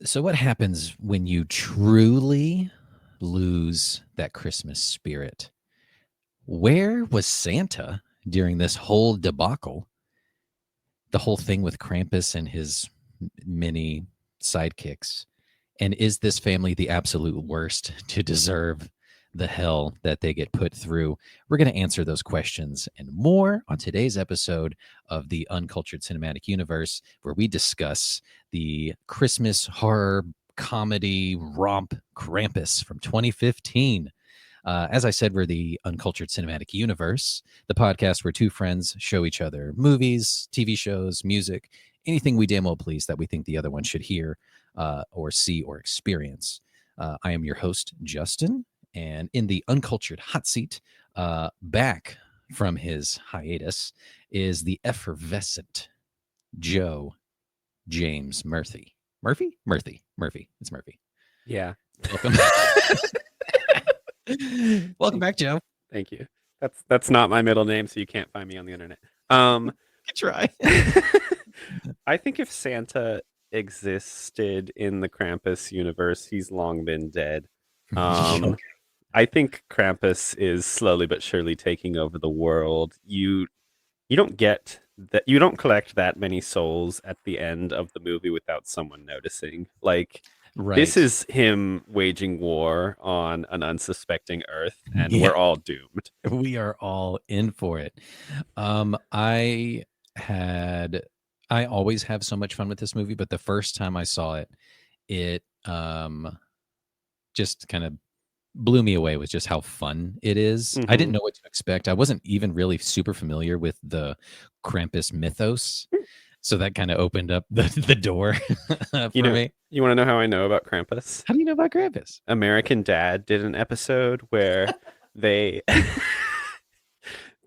So, what happens when you truly lose that Christmas spirit? Where was Santa during this whole debacle? The whole thing with Krampus and his many sidekicks. And is this family the absolute worst to deserve the hell that they get put through? We're going to answer those questions and more on today's episode of the Uncultured Cinematic Universe, where we discuss the Christmas horror comedy romp Krampus from 2015. As I said, we're the Uncultured Cinematic Universe, the podcast where two friends show each other movies, TV shows, music, anything we damn well please that we think the other one should hear or see or experience. I am your host, Justin, and in the Uncultured Hot Seat, back from his hiatus, is the effervescent Joe James Murphy. Murphy? Murphy. It's Murphy. Yeah. Welcome. Welcome back, Joe. Thank you. That's not my middle name, so you can't find me on the internet. Good try. I think if Santa existed in the Krampus universe, he's long been dead. Okay. I think Krampus is slowly but surely taking over the world. You don't get that. You don't collect that many souls at the end of the movie without someone noticing. Like, Right. this is him waging war on an unsuspecting Earth, and Yeah. we're all doomed. We are all in for it. I always have so much fun with this movie, but the first time I saw it, it just kind of blew me away with just how fun it is. I didn't know what to expect. I wasn't even really super familiar with the Krampus mythos. So that kind of opened up the door for me. You want to know how I know about Krampus? How do you know about Krampus? American Dad did an episode where they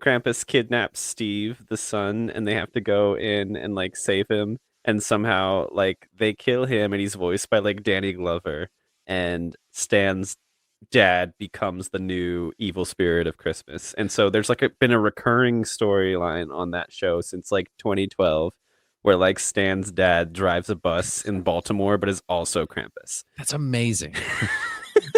Krampus kidnaps Steve, the son, and they have to go in and like save him. And somehow like they kill him, and he's voiced by like Danny Glover. And Stan's dad becomes the new evil spirit of Christmas. And so there's like been a recurring storyline on that show since like 2012. Where like Stan's dad drives a bus in Baltimore, but is also Krampus. That's amazing.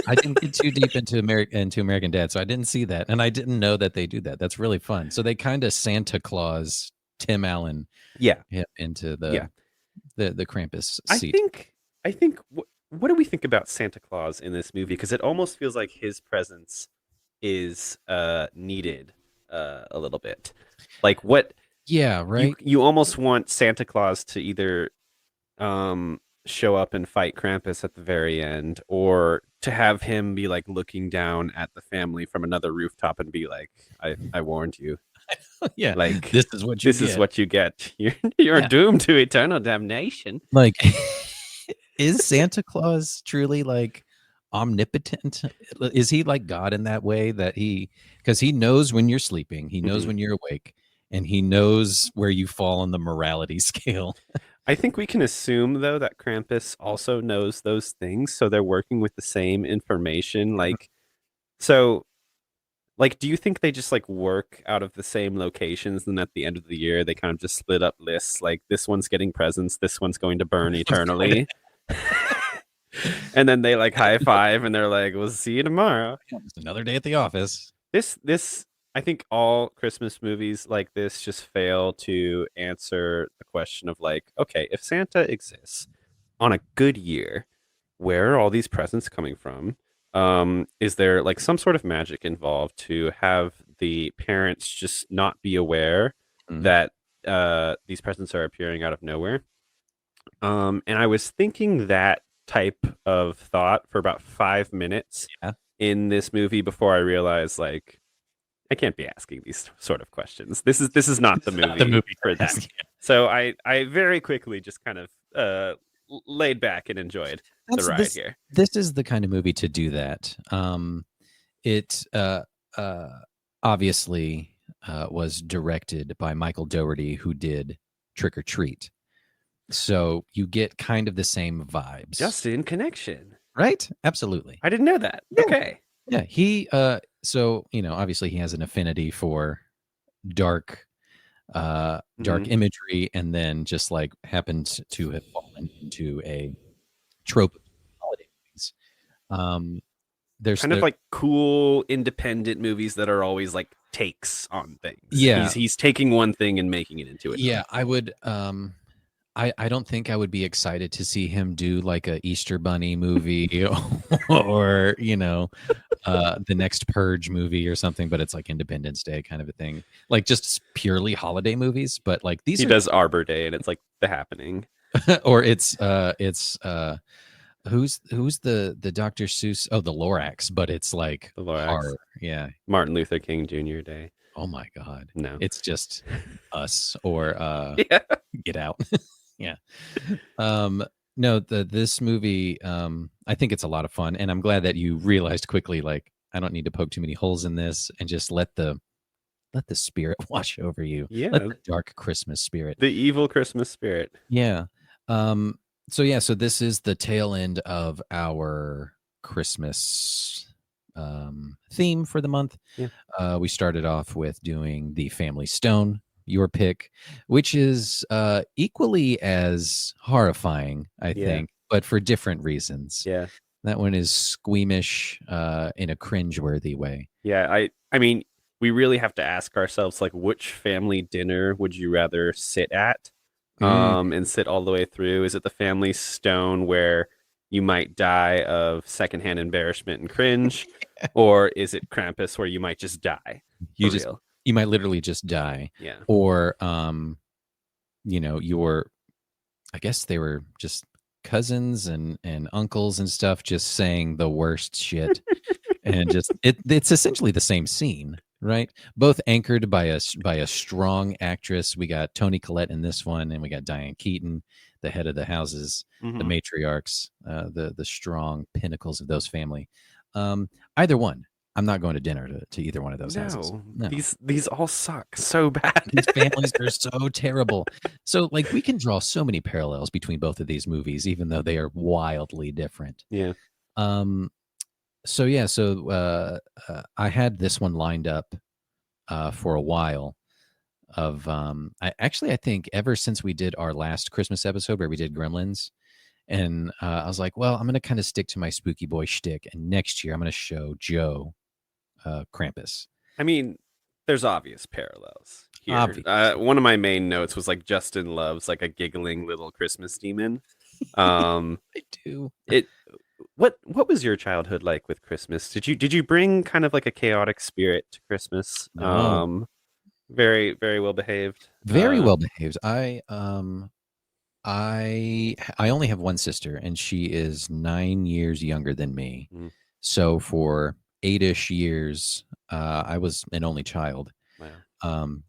I didn't get too deep into American Dad, so I didn't see that, and I didn't know that they do that. That's really fun. So they kind of Santa Claus Tim Allen, into the Krampus seat. I think. What do we think about Santa Claus in this movie? Because it almost feels like his presence is needed a little bit. Like what? Yeah, right. You almost want Santa Claus to either show up and fight Krampus at the very end, or to have him be like looking down at the family from another rooftop and be like, I warned you. Yeah, like this is what you get. You're doomed to eternal damnation. Like, is Santa Claus truly like omnipotent? Is he like God in that way, that because he knows when you're sleeping, he knows when you're awake, and he knows where you fall on the morality scale? I think we can assume, though, that Krampus also knows those things, so they're working with the same information. Like, so, like, do you think they just, like, work out of the same locations, and at the end of the year, they kind of just split up lists, like, this one's getting presents, this one's going to burn eternally? And then they, like, high five, and they're like, we'll see you tomorrow. Just another day at the office. This I think all Christmas movies like this just fail to answer the question of like, okay, if Santa exists on a good year, where are all these presents coming from? Is there like some sort of magic involved to have the parents just not be aware Mm, that these presents are appearing out of nowhere? And I was thinking that type of thought for about 5 minutes yeah. in this movie before I realized like I can't be asking these sort of questions. This is not the It's not the movie movie for to that. ask. So I very quickly just kind of laid back and enjoyed the That's ride this. here. This is the kind of movie to do that. It uh, obviously was directed by Michael Dougherty, who did Trick or Treat. So you get kind of the same vibes, Just in connection. right? Absolutely. I didn't know that. Yeah. Okay. Yeah. So, obviously he has an affinity for dark, dark Hmm. imagery, and then just like happens to have fallen into a trope of holiday movies. Um, there's Kind of there, like cool independent movies that are always like takes on things. yeah, He's taking one thing and making it into yeah. another. I would, I don't think I would be excited to see him do like a Easter Bunny movie or the next Purge movie or something, but it's like Independence Day kind of a thing, like just purely holiday movies. But like these He are, does Arbor Day and it's like the happening. or it's who's the Dr. Seuss? Oh, the Lorax, but it's like The Lorax. horror. Yeah. Martin Luther King Jr. Day. Oh my God. No. It's just Us or Yeah. Get Out. Yeah. Um, no, this movie, I think it's a lot of fun, and I'm glad that you realized quickly, like, I don't need to poke too many holes in this, and just let the spirit wash over you. Let Yeah. the dark Christmas spirit. The evil Christmas spirit. Yeah. Um, so this is the tail end of our Christmas theme for the month. Yeah. We started off with doing the Family Stone, your pick, which is equally as horrifying, I Yeah. think, but for different reasons. Yeah. That one is squeamish in a cringeworthy way. Yeah. I mean, we really have to ask ourselves like which family dinner would you rather sit at Mm, and sit all the way through? Is it the family stone where you might die of secondhand embarrassment and cringe? Or is it Krampus where you might just die you for just real? you might literally just die, Yeah. or your I guess they were just cousins and uncles and stuff just saying the worst shit, and just it's essentially the same scene, right? Both anchored by a strong actress. We got Toni Collette in this one, and we got Diane Keaton, the head of the houses, the Hmm. matriarchs, the strong pinnacles of those family. Either one. I'm not going to dinner to either one of those houses. No, No. these all suck so bad. These families are so terrible. So, like, we can draw so many parallels between both of these movies, even though they are wildly different. Yeah. Um, so yeah, I had this one lined up for a while. I think ever since we did our last Christmas episode where we did Gremlins, and I was like, well, I'm going to kind of stick to my spooky boy shtick, and next year I'm going to show Joe Krampus. I mean, there's obvious parallels here. Obvious. One of my main notes was like Justin loves like a giggling little Christmas demon. Um, I do. it what was your childhood like with Christmas? Did you bring kind of like a chaotic spirit to Christmas? No. Very very well behaved. Very well behaved. I only have one sister, and she is 9 years younger than me. Mm, So for 8-ish years, I was an only child. wow. Um,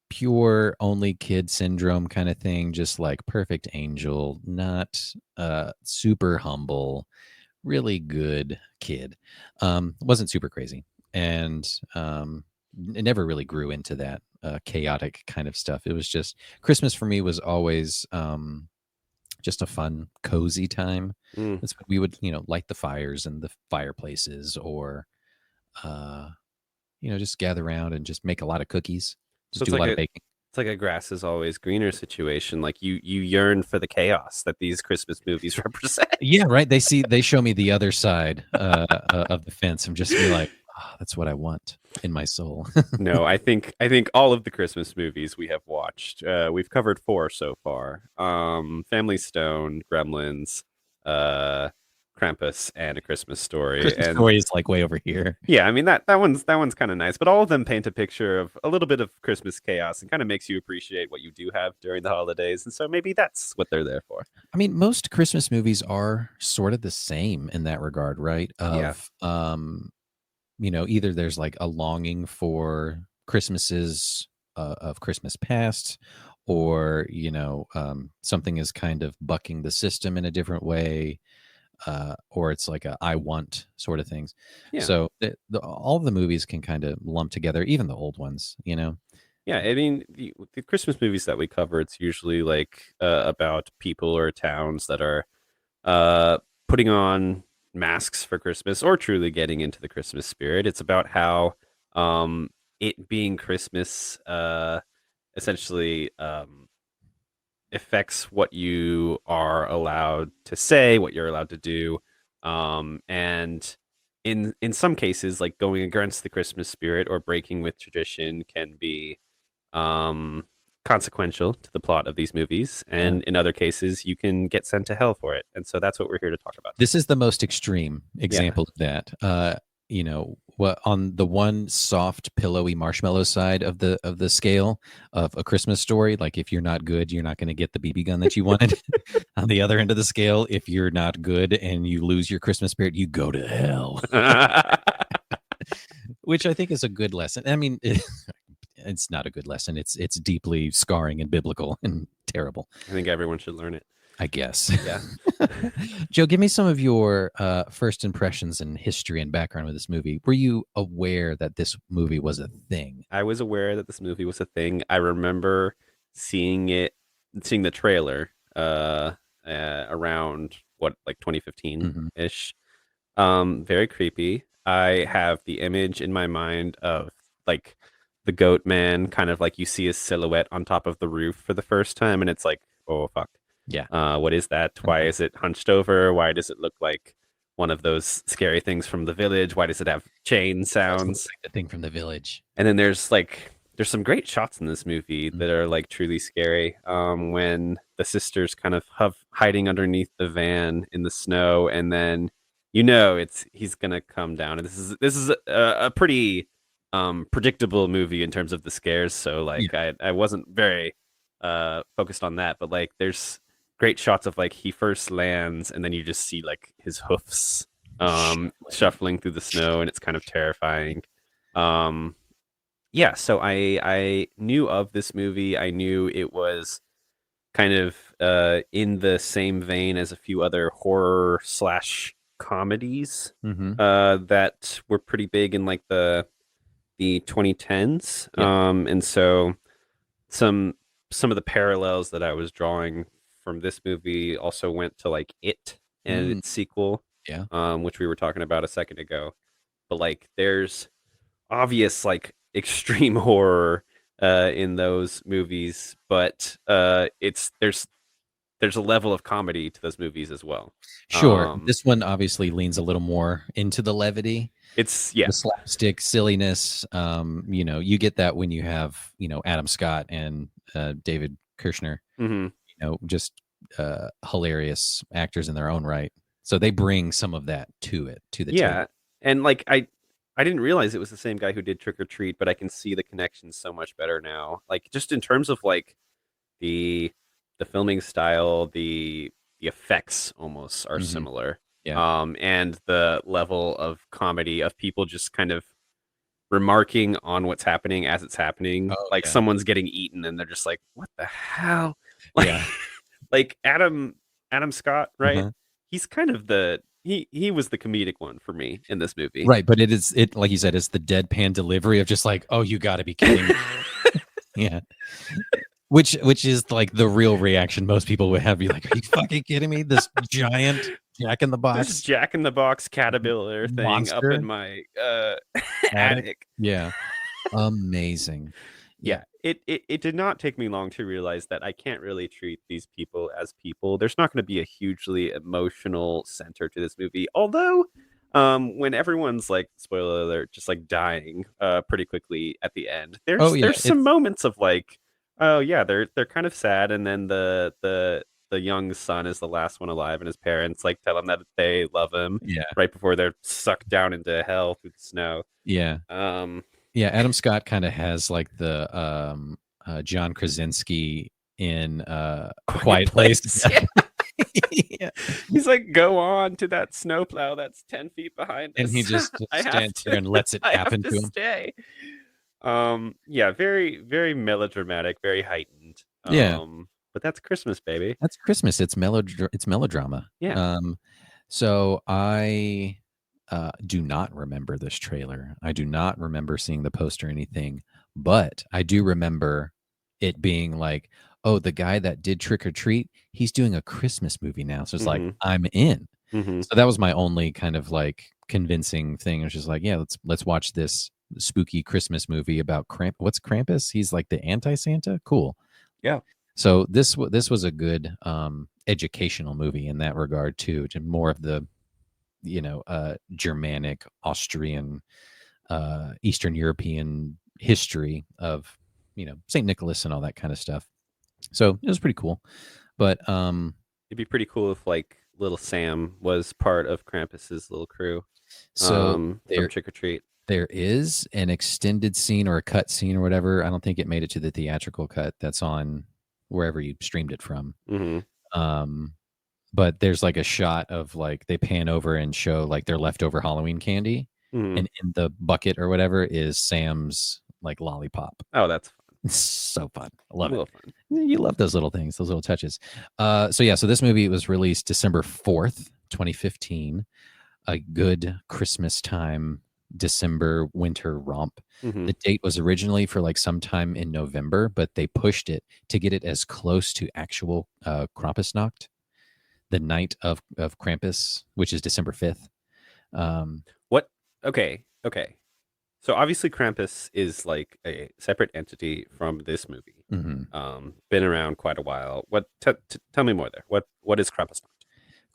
pure only kid syndrome kind of thing, just like perfect angel, not super humble, really good kid. Wasn't super crazy, and it never really grew into that chaotic kind of stuff. It was just Christmas for me was always just a fun, cozy time. Mm. That's when we would, light the fires and the fireplaces, or just gather around and just make a lot of cookies, So just do a lot of baking. it's like a grass is always greener situation. Like you yearn for the chaos that these Christmas movies represent. Yeah, right. They show me the other side of the fence. I'm just be like, Ah, that's what I want in my soul. No, I think all of the Christmas movies we have watched, we've covered 4 so far. Family Stone, Gremlins, uh, Krampus, and A Christmas Story. Christmas And Story is like way over here. yeah, I mean that one's kind of nice, but all of them paint a picture of a little bit of Christmas chaos and kind of makes you appreciate what you do have during the holidays. And so maybe that's what they're there for. I mean, most Christmas movies are sort of the same in that regard, right? Yeah. Either there's like a longing for Christmases of Christmas past, or something is kind of bucking the system in a different way, or it's like a I want sort of things. Yeah. So all the movies can kind of lump together, even the old ones. Yeah, I mean, the Christmas movies that we cover, it's usually like about people or towns that are uh, putting on masks for Christmas or truly getting into the Christmas spirit. It's about how it being Christmas essentially affects what you are allowed to say, what you're allowed to do, and in some cases, like going against the Christmas spirit or breaking with tradition can be um, consequential to the plot of these movies, Yeah. and in other cases, you can get sent to hell for it. And so that's what we're here to talk about This today. is the most extreme Yeah. example of that. What on the one soft, pillowy marshmallow side of the scale of A Christmas Story, like if you're not good, you're not going to get the BB gun that you wanted. On the other end of the scale, if you're not good and you lose your Christmas spirit, you go to hell, which I think is a good lesson. I mean, it's not a good lesson. It's deeply scarring and biblical and terrible, I think everyone should learn it. I guess. Yeah. Joe, give me some of your first impressions and history and background with this movie. Were you aware that this movie was a thing? I was aware that this movie was a thing. I remember seeing the trailer around what, like 2015 Hmm. ish. Very creepy. I have the image in my mind of like the goat man, kind of like you see his silhouette on top of the roof for the first time, and it's like, oh fuck. Yeah. What is that? Why is it hunched over? Why does it look like one of those scary things from the village? Why does it have chain It does look sounds? like the thing from the village. And then there's some great shots in this movie Mhm. that are like truly scary. When the sisters kind of hiding underneath the van in the snow, and then he's gonna come down. And this is a pretty predictable movie in terms of the scares. So Yeah. like I wasn't very focused on that, but like there's great shots of like he first lands and then you just see like his hoofs shuffling through the snow, and it's kind of terrifying. Um yeah, so I knew of this movie. I knew it was kind of in the same vein as a few other horror slash comedies Hmm. that were pretty big in like the 2010s. Yep. And so some some of the parallels that I was drawing from this movie also went to like It and Mm, its sequel, yeah. which we were talking about a second ago. But like there's obvious like extreme horror in those movies, but there's a level of comedy to those movies as well. Sure. Um, This one obviously leans a little more into the levity, it's yeah. the slapstick silliness. You get that when you have, Adam Scott and David Kirshner, Hmm. just hilarious actors in their own right. So they bring some of that to the Yeah, table. and like I didn't realize it was the same guy who did Trick or Treat, but I can see the connection so much better now. Like just in terms of like the the filming style, the effects almost are Hmm. similar. Yeah. And the level of comedy of people just kind of remarking on what's happening as it's happening. Oh, Like yeah. someone's getting eaten and they're just like, "What the hell?" Like Yeah. like Adam Scott, right? Uh-huh. He's kind of he was the comedic one for me in this movie. Right. But it like you said, it's the deadpan delivery of just like, oh, you got to be kidding me. Yeah. Which is like the real reaction most people would have. Be like, are you fucking kidding me? This giant Jack in the This Box Jack in the Box caterpillar thing up in monster my attic. attic. Yeah. Amazing. Yeah. Yeah, it did not take me long to realize that I can't really treat these people as people. There's not going to be a hugely emotional center to this movie. Although When everyone's like, spoiler alert, just like dying pretty quickly at the end, Oh yeah, there's some it's moments of like, oh yeah, they're kind of sad, and then the young son is the last one alive, and his parents like tell him that they love him yeah, right before they're sucked down into hell through the snow. yeah, Um, yeah. Adam Scott kind of has like the John Krasinski in A Quiet Quiet Place. Place. Yeah. Yeah. He's like, go on to that snowplow that's 10 feet behind And he us. just I have stands there to. and lets it I have happen to to him. stay. Yeah, very, very melodramatic, very heightened. Yeah, But that's Christmas, baby. that's Christmas. It's melodrama. Yeah. So I do not remember this trailer. I do not remember seeing the poster or anything, but I do remember it being like, oh, the guy that did Trick or Treat, he's doing a Christmas movie now. So it's like, Mm-hmm. I'm in. Mm-hmm. So that was my only kind of like convincing thing. It was just like, yeah, let's watch this spooky Christmas movie about What's Krampus? He's like the anti-Santa. Cool. Yeah. So this was a good educational movie in that regard too, to more of the Germanic, Austrian, Eastern European history of Saint Nicholas and all that kind of stuff. So it was pretty cool. But It'd be pretty cool if like little Sam was part of Krampus's little crew. so From Trick or Treat. there is an extended scene or a cut scene or whatever. I don't think it made it to the theatrical cut that's on wherever you streamed it from. Mm-hmm. Um, but there's like a shot of like they pan over and show like their leftover Halloween candy, Mm-hmm. and in the bucket or whatever is Sam's like lollipop. Oh, that's fun. It's so fun. I A love it. little fun. You love those little things, those little touches. So this movie was released December 4th, 2015. A good Christmas time December winter romp. Mm-hmm. The date was originally for like sometime in November, but they pushed it to get it as close to actual Krampusnacht, the night of Krampus, which is December 5th. What? Okay. Okay. So obviously Krampus is like a separate entity from this movie. Mhm. Been around quite a while. What? Tell me more there. What is Krampus?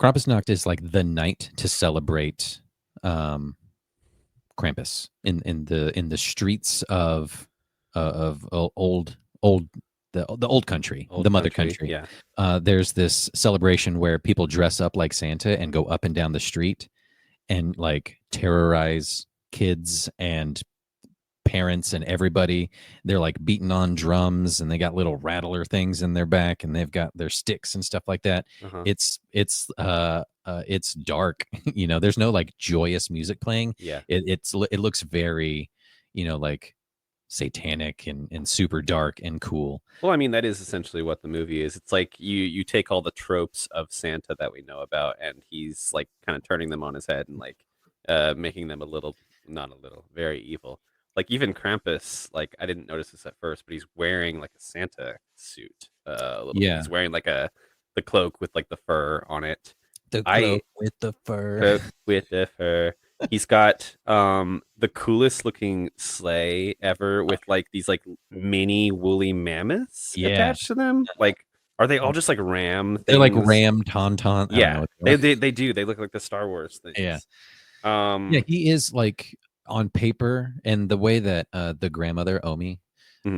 Krampusnacht is like the night to celebrate Krampus in the streets of old the old country, Old the mother country, country. yeah. There's this celebration where people dress up like Santa and go up and down the street and like terrorize kids and parents and everybody. They're like beating on drums and they got little rattler things in their back and they've got their sticks and stuff like that. Uh-huh. It's dark. There's no like joyous music playing. Yeah. It looks very, like satanic and super dark and cool. Well, I mean, that is essentially what the movie is. It's like you take all the tropes of Santa that we know about, and he's like kind of turning them on his head and like making them not a little, very evil. Like even Krampus, like I didn't notice this at first, but he's wearing like a Santa suit. A little bit. Yeah. He's wearing like the cloak with like the fur on it. The cloak with the fur. Cloak with the fur. He's got the coolest looking sleigh ever with like these like mini woolly mammoths attached to them. Like, are they all just like ram things? They're like ram tauntaun. Yeah, they do. They look like the Star Wars things. Yeah. Yeah, he is like on paper, and the way that the grandmother Omi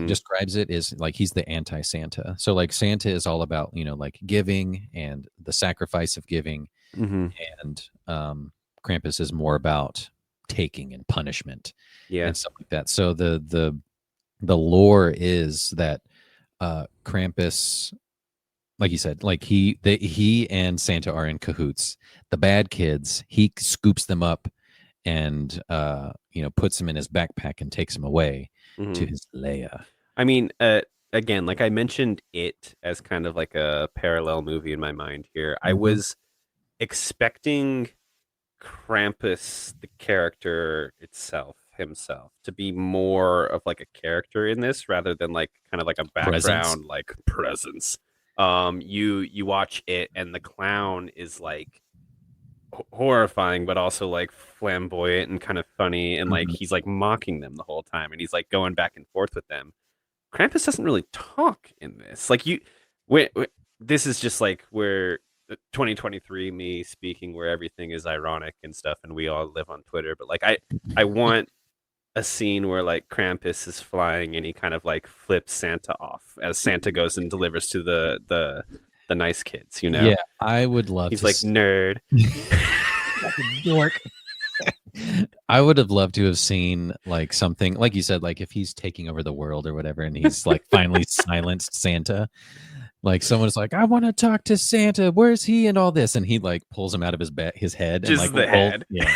describes it is like he's the anti-Santa. So like Santa is all about like giving and the sacrifice of giving, and Krampus is more about taking and punishment, and stuff like that. So the lore is that Krampus, like you said, like he and Santa are in cahoots. The bad kids, he scoops them up and puts them in his backpack and takes them away to his lair. I mean, again, like I mentioned it as kind of like a parallel movie in my mind here. I was expecting Krampus, the character himself, to be more of like a character in this rather than like kind of like a background like presence. You watch it and the clown is like horrifying but also like flamboyant and kind of funny, and like he's like mocking them the whole time and he's like going back and forth with them. Krampus doesn't really talk in this. Like this is just like where 2023 me speaking where everything is ironic and stuff, and we all live on Twitter. But like, I want a scene where like Krampus is flying and he kind of like flips Santa off as Santa goes and delivers to the nice kids. You know, Yeah, I would love he's to. like nerd. Fucking dork. I would have loved to have seen like something like you said, like if he's taking over the world or whatever, and he's like finally silenced Santa. Like someone's like, I want to talk to Santa. Where's he and all this? And he like pulls him out of his his head and Just like the head. Yeah.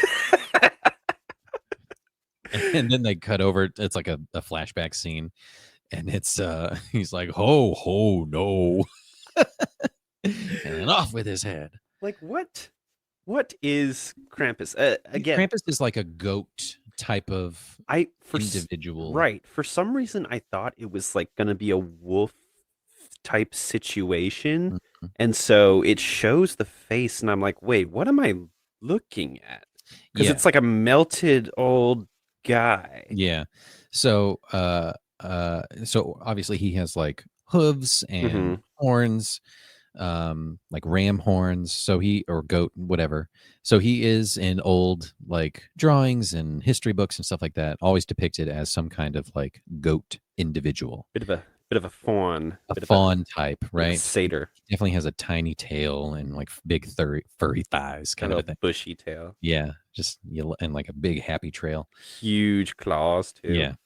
And then they cut over. It's like a flashback scene, and it's he's like, ho ho no, and then off with his head. Like what is Krampus? Again, Krampus is like a goat type of individual. Right. For some reason, I thought it was like going to be a wolf type situation. Mhm. And so it shows the face, and I'm like, wait, what am I looking at? Because Yeah. it's like a melted old guy. Yeah. So so obviously he has like hooves and horns, like ram horns, so he or goat, whatever. So he is in old like drawings and history books and stuff like that, always depicted as some kind of like goat individual. Bit of a fawn. A fawn type, right? Satyr. He definitely has a tiny tail and like big furry thighs, kind of a thing. Bushy tail. Yeah, just and like a big happy trail. Huge claws too. Yeah.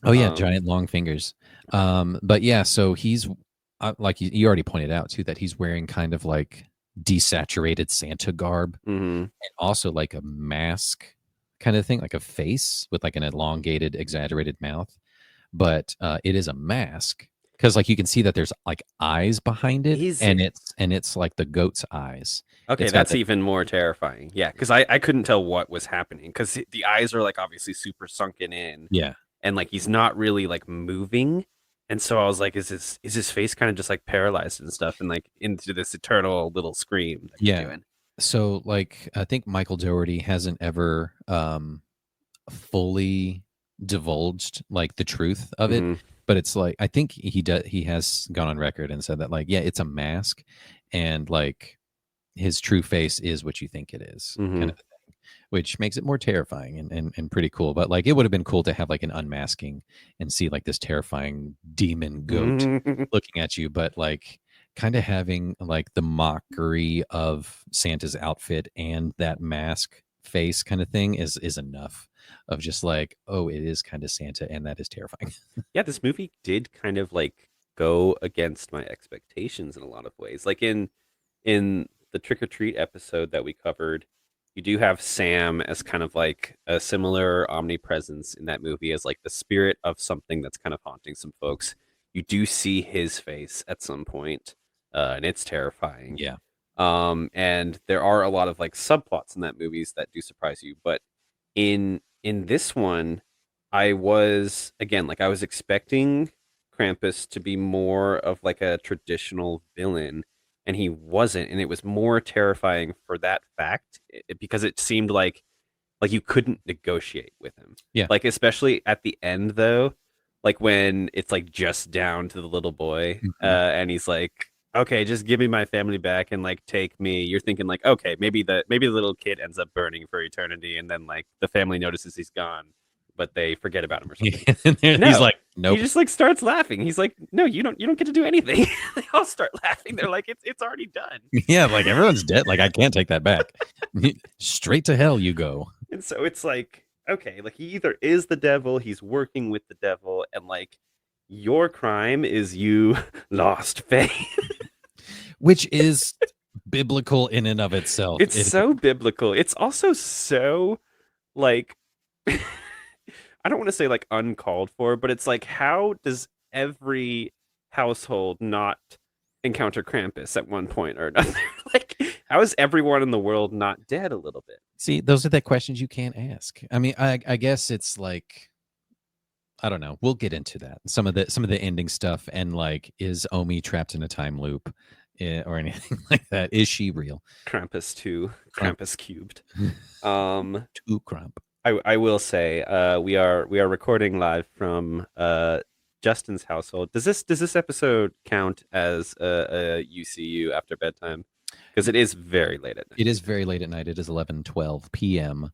Oh yeah, giant long fingers. But yeah, so he's like you already pointed out too, that he's wearing kind of like desaturated Santa garb, and also like a mask kind of thing, like a face with like an elongated, exaggerated mouth. But it is a mask because like you can see that there's like eyes behind it, and it's like the goat's eyes. Okay, that's even more terrifying. Yeah, because I couldn't tell what was happening because the eyes are like obviously super sunken in. Yeah, and like he's not really like moving, and so I was like, is his face kind of just like paralyzed and stuff, and like into this eternal little scream that he's doing. So like I think Michael Dougherty hasn't ever fully divulged like the truth of it, but it's like I think he has gone on record and said that like yeah, it's a mask, and like his true face is what you think it is, kind of thing, which makes it more terrifying and pretty cool. But like it would have been cool to have like an unmasking and see like this terrifying demon goat looking at you, but like kind of having like the mockery of Santa's outfit and that mask face kind of thing is enough of just like, oh, it is kind of Santa, and that is terrifying. Yeah, this movie did kind of like go against my expectations in a lot of ways. Like in the Trick or Treat episode that we covered, you do have Sam as kind of like a similar omnipresence in that movie as like the spirit of something that's kind of haunting some folks. You do see his face at some point, and it's terrifying. Yeah. And there are a lot of like subplots in that movies that do surprise you, but in this one, I was expecting Krampus to be more of like a traditional villain, and he wasn't, and it was more terrifying for that fact because it seemed like you couldn't negotiate with him. Yeah. Like especially at the end though, like when it's like just down to the little boy, and he's like, okay, just give me my family back and like take me. You're thinking like, okay, maybe the little kid ends up burning for eternity, and then like the family notices he's gone, but they forget about him or something. No, he's like, nope. He just like starts laughing. He's like, no, you don't get to do anything. They all start laughing. They're like, it's already done. Yeah, like everyone's dead. Like I can't take that back. Straight to hell you go. And so it's like, okay, like he either is the devil, he's working with the devil, and like your crime is you lost faith. Which is biblical in and of itself. It's so biblical. It's also so like I don't want to say like uncalled for, but it's like, how does every household not encounter Krampus at one point or another? Like, how is everyone in the world not dead a little bit? See, those are the questions you can't ask. I mean, I guess it's like, I don't know. We'll get into that. Some of the ending stuff, and like, is Omi trapped in a time loop, or anything like that? Is she real? Krampus 2, Krampus cubed. Two Kramp. I will say, we are recording live from Justin's household. Does this episode count as a UCU after bedtime? Because it is very late at night. It is very late at night. It is 11:12 p.m.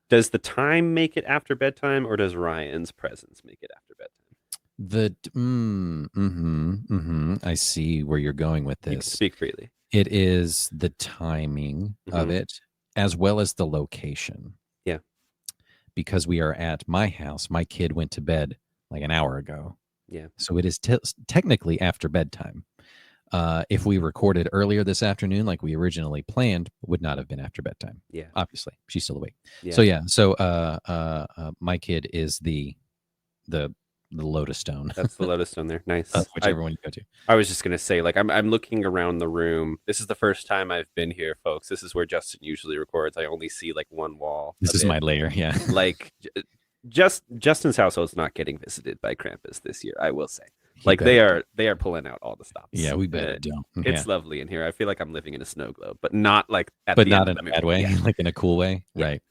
Does the time make it after bedtime, or does Ryan's presence make it after bedtime? I see where you're going with You can this. speak freely. It is the timing of it, as well as the location. Yeah. Because we are at my house. My kid went to bed like an hour ago. Yeah. So it is technically after bedtime. If we recorded earlier this afternoon, like we originally planned, would not have been after bedtime. Yeah. Obviously, she's still awake. Yeah. So yeah. So my kid is the lotus stone. That's the lotus stone there. Nice. Whichever one you go to. I was just gonna say, like, I'm looking around the room. This is the first time I've been here, folks. This is where Justin usually records. I only see like one wall. This is my lair. Yeah. Like, Justin's household's not getting visited by Krampus this year. I will say. Like they are pulling out all the stops. Yeah, we better don't. It's lovely in here. I feel like I'm living in a snow globe, but not like but not in a bad way, like in a cool way. Yeah. Right.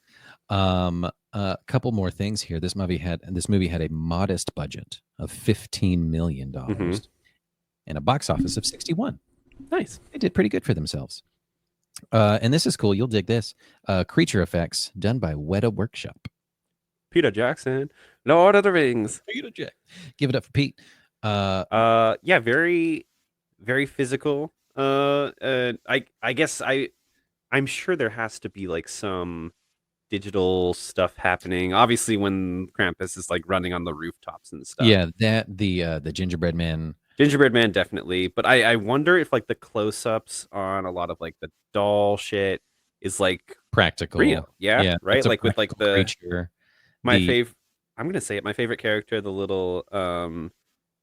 A couple more things here. This movie had a modest budget of $15 million and a box office of 61. Nice. They did pretty good for themselves. And this is cool. You'll dig this. Creature effects done by Weta Workshop. Peter Jackson, Lord of the Rings. Peter Jack. Give it up for Pete. Yeah, very, very physical. I guess I'm sure there has to be like some digital stuff happening. Obviously, when Krampus is like running on the rooftops and stuff. Yeah, that the gingerbread man. Gingerbread man, definitely. But I wonder if like the close-ups on a lot of like the doll shit is like practical. Real. Yeah, right. Like with like the creature. My favorite. I'm gonna say it. My favorite character, the little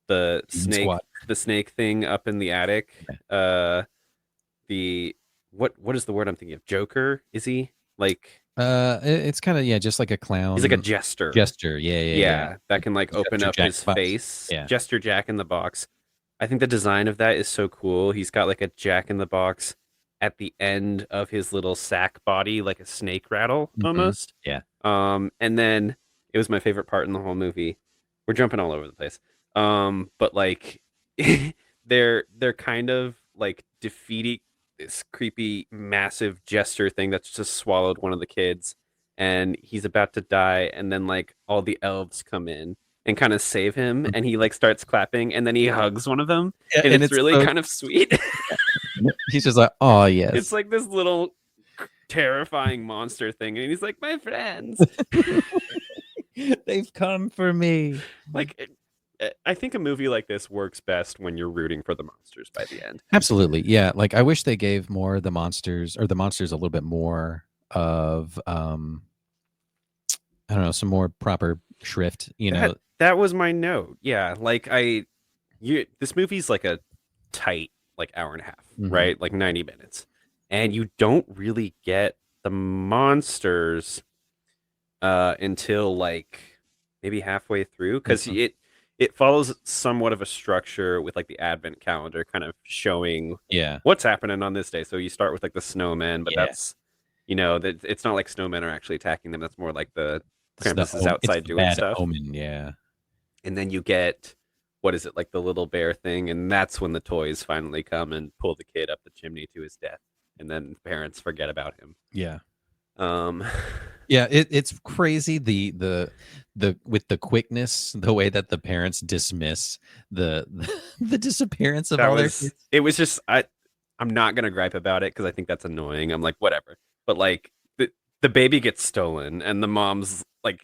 the snake squat. The snake thing up in the attic. Okay. The what is the word I'm thinking of? Joker? Is he like it's kind of just like a clown. He's like a jester. Yeah. That can like open up his face. Yeah. Jester Jack in the Box. I think the design of that is so cool. He's got like a Jack in the Box at the end of his little sack body, like a snake rattle almost. Yeah. And then it was my favorite part in the whole movie. We're jumping all over the place. But like they're kind of like defeating this creepy massive jester thing that's just swallowed one of the kids, and he's about to die, and then like all the elves come in and kind of save him, and he like starts clapping, and then he hugs one of them, and it's really kind of sweet. He's just like, oh yes. It's like this little terrifying monster thing, and he's like, my friends. They've come for me. Like, I think a movie like this works best when you're rooting for the monsters by the end. Absolutely. Yeah. Like I wish they gave more of the monsters a little bit more of I don't know, some more proper shrift, That was my note. Yeah. Like this movie's like a tight like hour and a half, right? Like 90 minutes. And you don't really get the monsters until like maybe halfway through, because it follows somewhat of a structure with like the advent calendar kind of showing what's happening on this day. So you start with like the snowmen, but that's that it's not like snowmen are actually attacking them. That's more like the Krampus is outside doing stuff. Omen, yeah. And then you get what is it, like the little bear thing, and that's when the toys finally come and pull the kid up the chimney to his death, and then parents forget about him. Yeah. Yeah, it's crazy the with the quickness, the way that the parents dismiss the disappearance of all their kids. It was just I'm not gonna gripe about it because I think that's annoying. I'm like, whatever. But like the baby gets stolen, and the mom's like,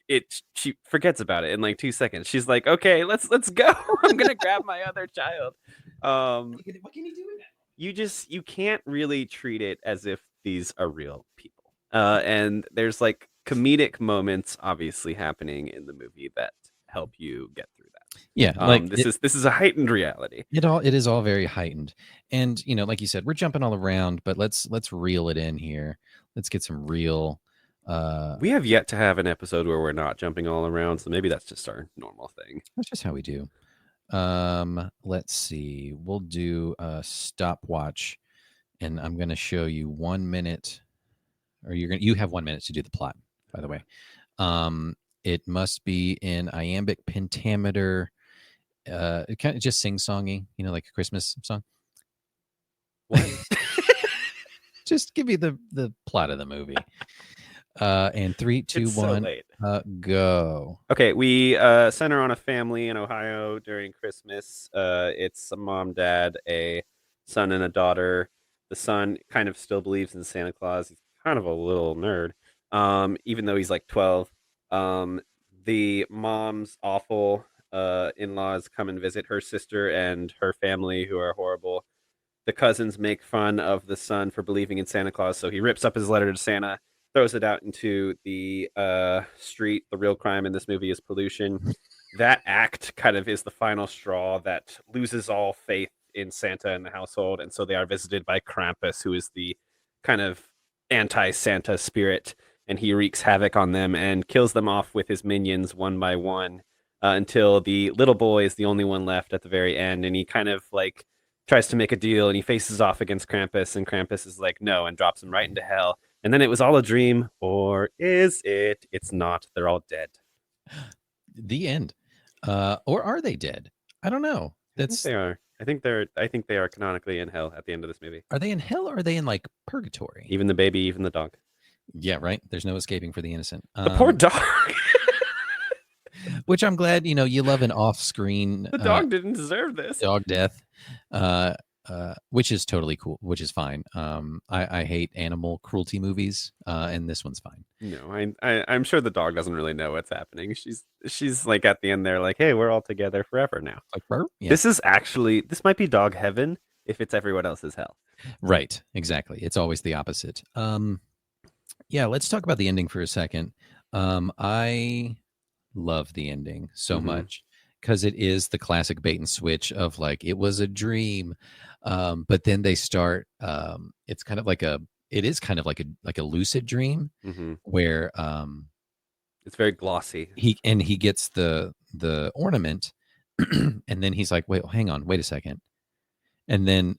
she forgets about it in like 2 seconds. She's like, okay, let's go. I'm gonna grab my other child. What can you do with that? You can't really treat it as if these are real people. And there's like comedic moments obviously happening in the movie that help you get through that. Yeah, like this is a heightened reality. It is all very heightened, and like you said, we're jumping all around, but let's reel it in here. Let's get some real. We have yet to have an episode where we're not jumping all around, so maybe that's just our normal thing. That's just how we do. Let's see. We'll do a stopwatch, and I'm going to show you 1 minute, or you have 1 minute to do the plot. By the way, it must be in iambic pentameter. It kind of just sing-songy, like a Christmas song. What? Just give me the plot of the movie. And three, two, It's so one, late. go. Okay, we center on a family in Ohio during Christmas. It's a mom, dad, a son, and a daughter. The son kind of still believes in Santa Claus. He's kind of a little nerd, even though he's like 12. Um, the mom's awful in-laws come and visit her sister and her family, who are horrible. The cousins make fun of the son for believing in Santa Claus, so he rips up his letter to Santa, throws it out into the street. The real crime in this movie is pollution. That act kind of is the final straw that loses all faith in Santa and the household, and so they are visited by Krampus, who is the kind of anti-Santa spirit, and he wreaks havoc on them and kills them off with his minions one by one until the little boy is the only one left at the very end, and he kind of like tries to make a deal and he faces off against Krampus, and Krampus is like, no, and drops him right into hell. And then it was all a dream, or is it? It's not. They're all dead. The end. Or are they dead? I don't know. I think they are. I think they are canonically in hell at the end of this movie. Are they in hell or are they in like purgatory? Even the baby, even the dog. Yeah, right. There's no escaping for the innocent. The poor dog. Which I'm glad, you love an off-screen The dog didn't deserve this. dog death, which is totally cool, which is fine. I hate animal cruelty movies, and this one's fine. No, I'm sure the dog doesn't really know what's happening. She's like at the end there, like, hey, we're all together forever now. Like, burp? Yeah. This might be dog heaven if it's everyone else's hell. Right, exactly. It's always the opposite. Yeah, let's talk about the ending for a second. I love the ending so much because it is the classic bait and switch of like it was a dream, but then they start. It's kind of like it is kind of like a lucid dream where it's very glossy. He gets the ornament, and then he's like, wait, hang on, wait a second, and then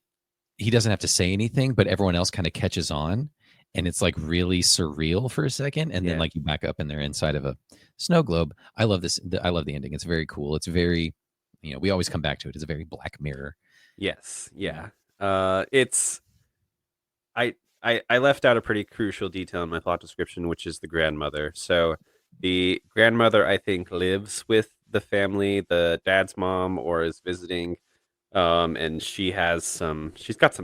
he doesn't have to say anything, but everyone else kind of catches on. And it's like really surreal for a second, and then like you back up and they're inside of a snow globe. I love this. I love the ending. It's very cool. It's very, we always come back to it. It's a very Black Mirror. Yes, yeah. It's I left out a pretty crucial detail in my plot description, which is the grandmother. So the grandmother, I think, lives with the family, the dad's mom, or is visiting. And she's got some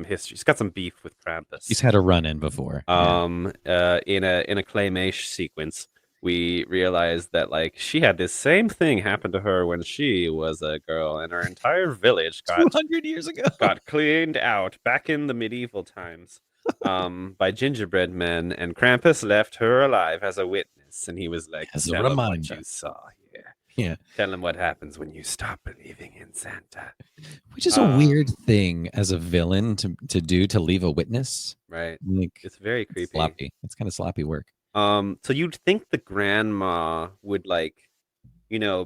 history. She's got some beef with Krampus. She's had a run-in before. In a claymation sequence, we realized that like she had this same thing happen to her when she was a girl, and her entire village got 200 years ago got cleaned out back in the medieval times by gingerbread men, and Krampus left her alive as a witness, and he was like, as a "Tell 'em reminder what you saw here. Yeah, tell them what happens when you stop believing in Santa." Which is a weird thing as a villain to do, to leave a witness. Right. Like, it's very creepy. Sloppy. It's kind of sloppy work. So you'd think the grandma would like,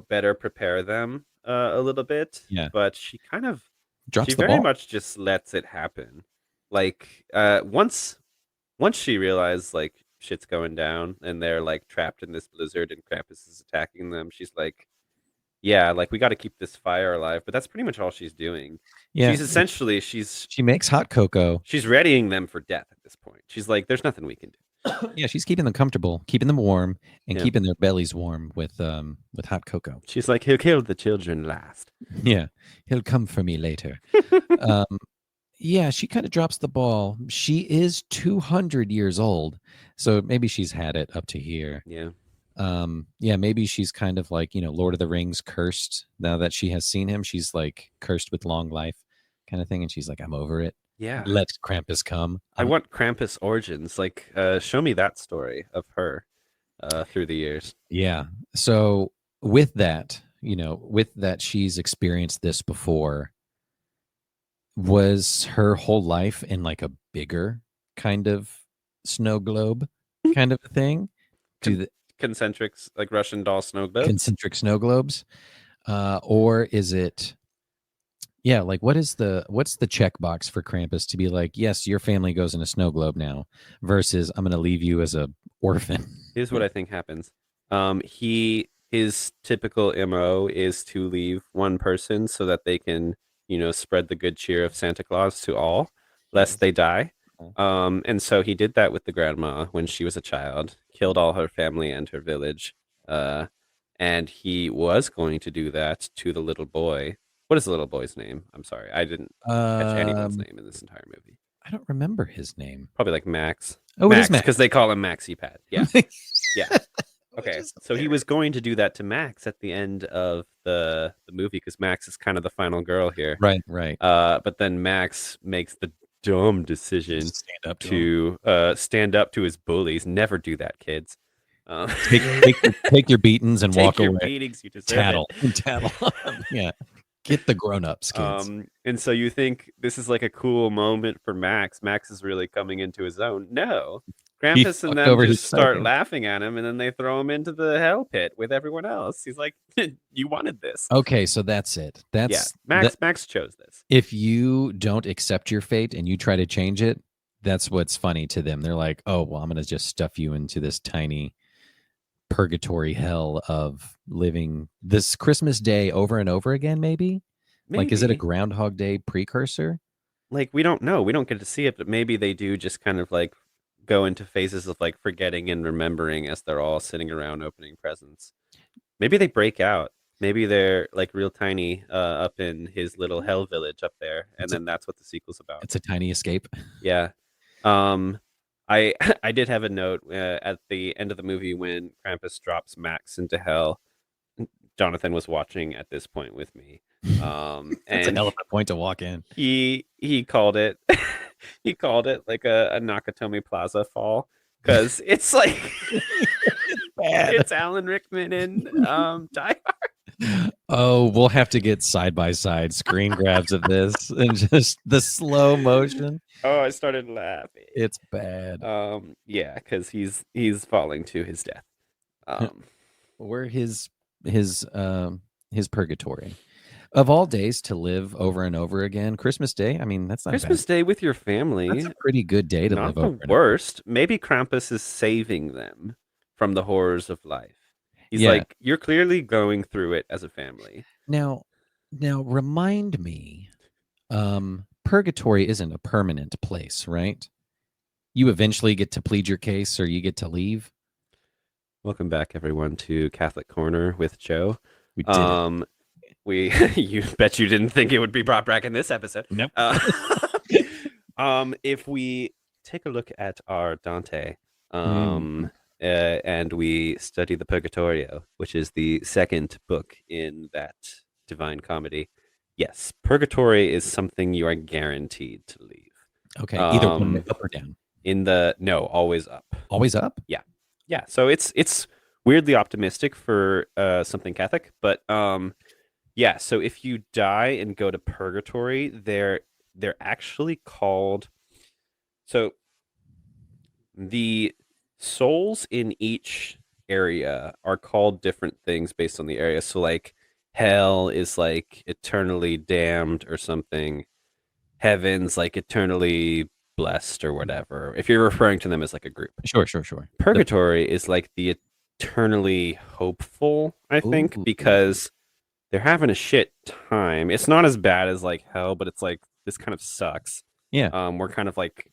better prepare them a little bit. Yeah. But she kind of drops she the very ball. much just lets it happen. Like once she realized like shit's going down and they're like trapped in this blizzard and Krampus is attacking them, she's like, yeah, like we got to keep this fire alive. But that's pretty much all she's doing. Yeah. She's essentially she makes hot cocoa. She's readying them for death at this point. She's like, there's nothing we can do. Yeah, she's keeping them comfortable, keeping them warm, and keeping their bellies warm with hot cocoa. She's like, he'll kill the children last. Yeah, he'll come for me later. Yeah, she kind of drops the ball. She is 200 years old, so maybe she's had it up to here. Yeah. Yeah, maybe she's kind of like, Lord of the Rings cursed. Now that she has seen him, she's like cursed with long life kind of thing, and she's like, I'm over it. Yeah. Let Krampus come. I want Krampus origins. Like, show me that story of her through the years. Yeah. So with that, she's experienced this before. Was her whole life in like a bigger kind of snow globe kind of a thing? Concentric, like Russian doll snow globes? Concentric snow globes? Or is it... Yeah, like what's the checkbox for Krampus to be like, yes, your family goes in a snow globe now, versus I'm going to leave you as a orphan? Here's what I think happens. His typical MO is to leave one person so that they can, spread the good cheer of Santa Claus to all, lest they die. And so he did that with the grandma when she was a child, killed all her family and her village. Uh, and he was going to do that to the little boy. What is the little boy's name? I'm sorry, I didn't catch anyone's Um, name in this entire movie. I don't remember his name. Probably like Max. Oh, it is Max, Max. because they call him Maxi Pad. Yeah, yeah. Which Okay, is so he was hilarious. going to do that to Max at the end of the movie because Max is kind of the final girl here. Right, right. But then Max makes the dumb decision Stand up to him. to stand up to his bullies. Never do that, kids. Take your beatings and Take walk your away. beatings. You deserve Tattle, it. tattle. Yeah, get the grown-ups, kids. And so you think this is like a cool moment for Max. Max is really coming into his own. No. He Krampus and fucked them over his just start psychic. laughing at him and then they throw him into the hell pit with everyone else. He's like, you wanted this. Okay, so that's it. That's Max chose this. if you don't accept your fate and you try to change it, that's what's funny to them. They're like, "Oh, well, I'm going to just stuff you into this tiny purgatory hell of living this Christmas day over and over again, maybe? Like, is it a Maybe. Groundhog Day precursor?" Like we don't know. We don't get to see it, but maybe they do just kind of like go into phases of like forgetting and remembering as they're all sitting around opening presents. Maybe they break out. Maybe they're like real tiny up in his little hell village up there, and It's a then that's what the sequel's about. it's a tiny escape. Yeah. Um, I I did have a note at the end of the movie when Krampus drops Max into hell. Jonathan was watching at this point with me. That's a And hell of a point to walk in. he called it he called it like a Nakatomi Plaza fall because it's like Bad. it's Alan Rickman and Die Hard. Oh, we'll have to get side by side screen grabs of this and just the slow motion. Oh, I started laughing. It's bad. Yeah, because he's falling to his death. We're his purgatory. Of all days to live over and over again, Christmas Day, I mean, that's not Christmas bad. Day with your family. That's a pretty good day to Not live the over and over. worst. Maybe Krampus is saving them from the horrors of life. He's Yeah. like, you're clearly going through it as a family. Now remind me, purgatory isn't a permanent place, right? You eventually get to plead your case or you get to leave. Welcome back, everyone, to Catholic Corner with Joe. We did it. We you bet you didn't think it would be brought back in this episode. Nope. If we take a look at our Dante, and we study the Purgatorio, which is the second book in that Divine Comedy. Yes, Purgatory is something you are guaranteed to leave. Okay, either one up or down. Always up. Always up? Yeah, so it's weirdly optimistic for something Catholic, but yeah, so if you die and go to purgatory, they're actually called, so the souls in each area are called different things based on the area. So like hell is like eternally damned or something. Heaven's like eternally blessed or whatever. If you're referring to them as like a group. Sure. Purgatory is like the eternally hopeful, I think, Ooh. because they're having a shit time. It's not as bad as like hell, but it's like this kind of sucks. Yeah. We're kind of like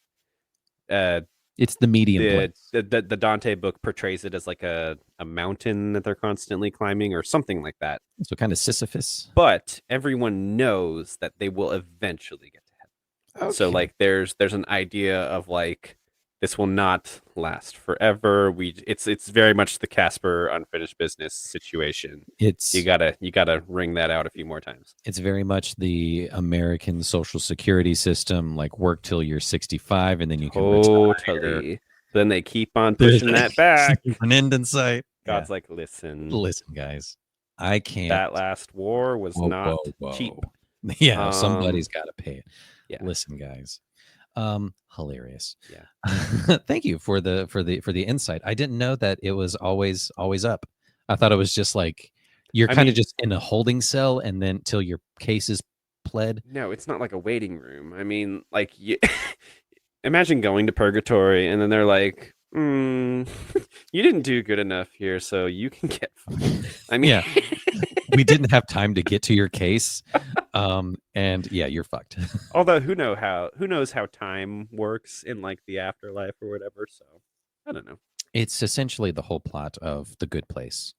It's the medium place. the Dante book portrays it as like a mountain that they're constantly climbing or something like that. So kind of Sisyphus. But everyone knows that they will eventually get to heaven. So Okay. like there's an idea of like this will not last forever. It's very much the Casper unfinished business situation. It's You gotta ring that out a few more times. it's very much the American Social Security system, like work till you're 65 and then you can retire. Totally. Then they keep on pushing that back. An end in sight. God's like, listen, guys, I can't. that last war was not cheap. Yeah, somebody's got to pay it. Yeah. Listen, guys. Hilarious. Yeah. Thank you for the insight. I didn't know that it was always up. I thought it was just like you're kind of just in a holding cell and then till your case is pled. No, it's not like a waiting room. I mean, like imagine going to purgatory and then they're like, you didn't do good enough here, so you can get fined. I mean, Yeah. We didn't have time to get to your case. And yeah, you're fucked. Although who knows how time works in like the afterlife or whatever. So I don't know. It's essentially the whole plot of The Good Place,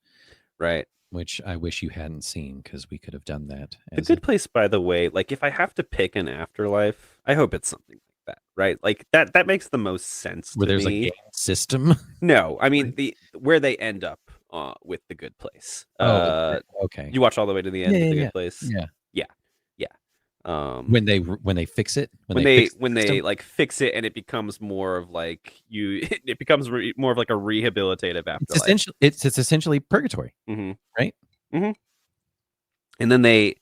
Right. which I wish you hadn't seen because we could have done that The as a Good Place, by the way, like if I have to pick an afterlife, I hope it's something like that, right? Like that makes the most sense where to there's a me. game system. No, I mean Right. the where they end up with The Good Place. Oh, okay. You watch all the way to the Yeah, end with yeah, The yeah, Good Place. yeah. Yeah, yeah. When they fix it, when When they fix the they system, like fix it and it becomes more of like you, it becomes more of like a rehabilitative afterlife. it's essentially purgatory, Hmm. right? Hmm. And then they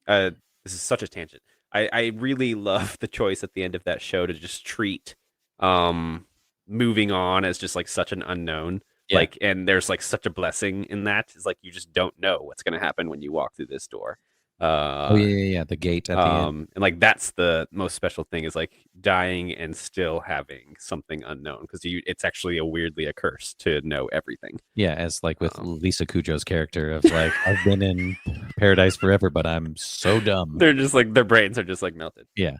uh this is such a tangent. I really love the choice at the end of that show to just treat um moving on as just like such an unknown. Yeah. Like, and there's like such a blessing in that. It's like you just don't know what's gonna happen when you walk through this door. Oh Uh yeah, yeah, yeah. The gate at the end. and like that's the most special thing is like dying and still having something unknown because you it's actually a weirdly a curse to know everything. Yeah, as like with Um Lisa Kudrow's character of like, I've been in paradise forever, but I'm so dumb. they're just like their brains are just like melted. Yeah.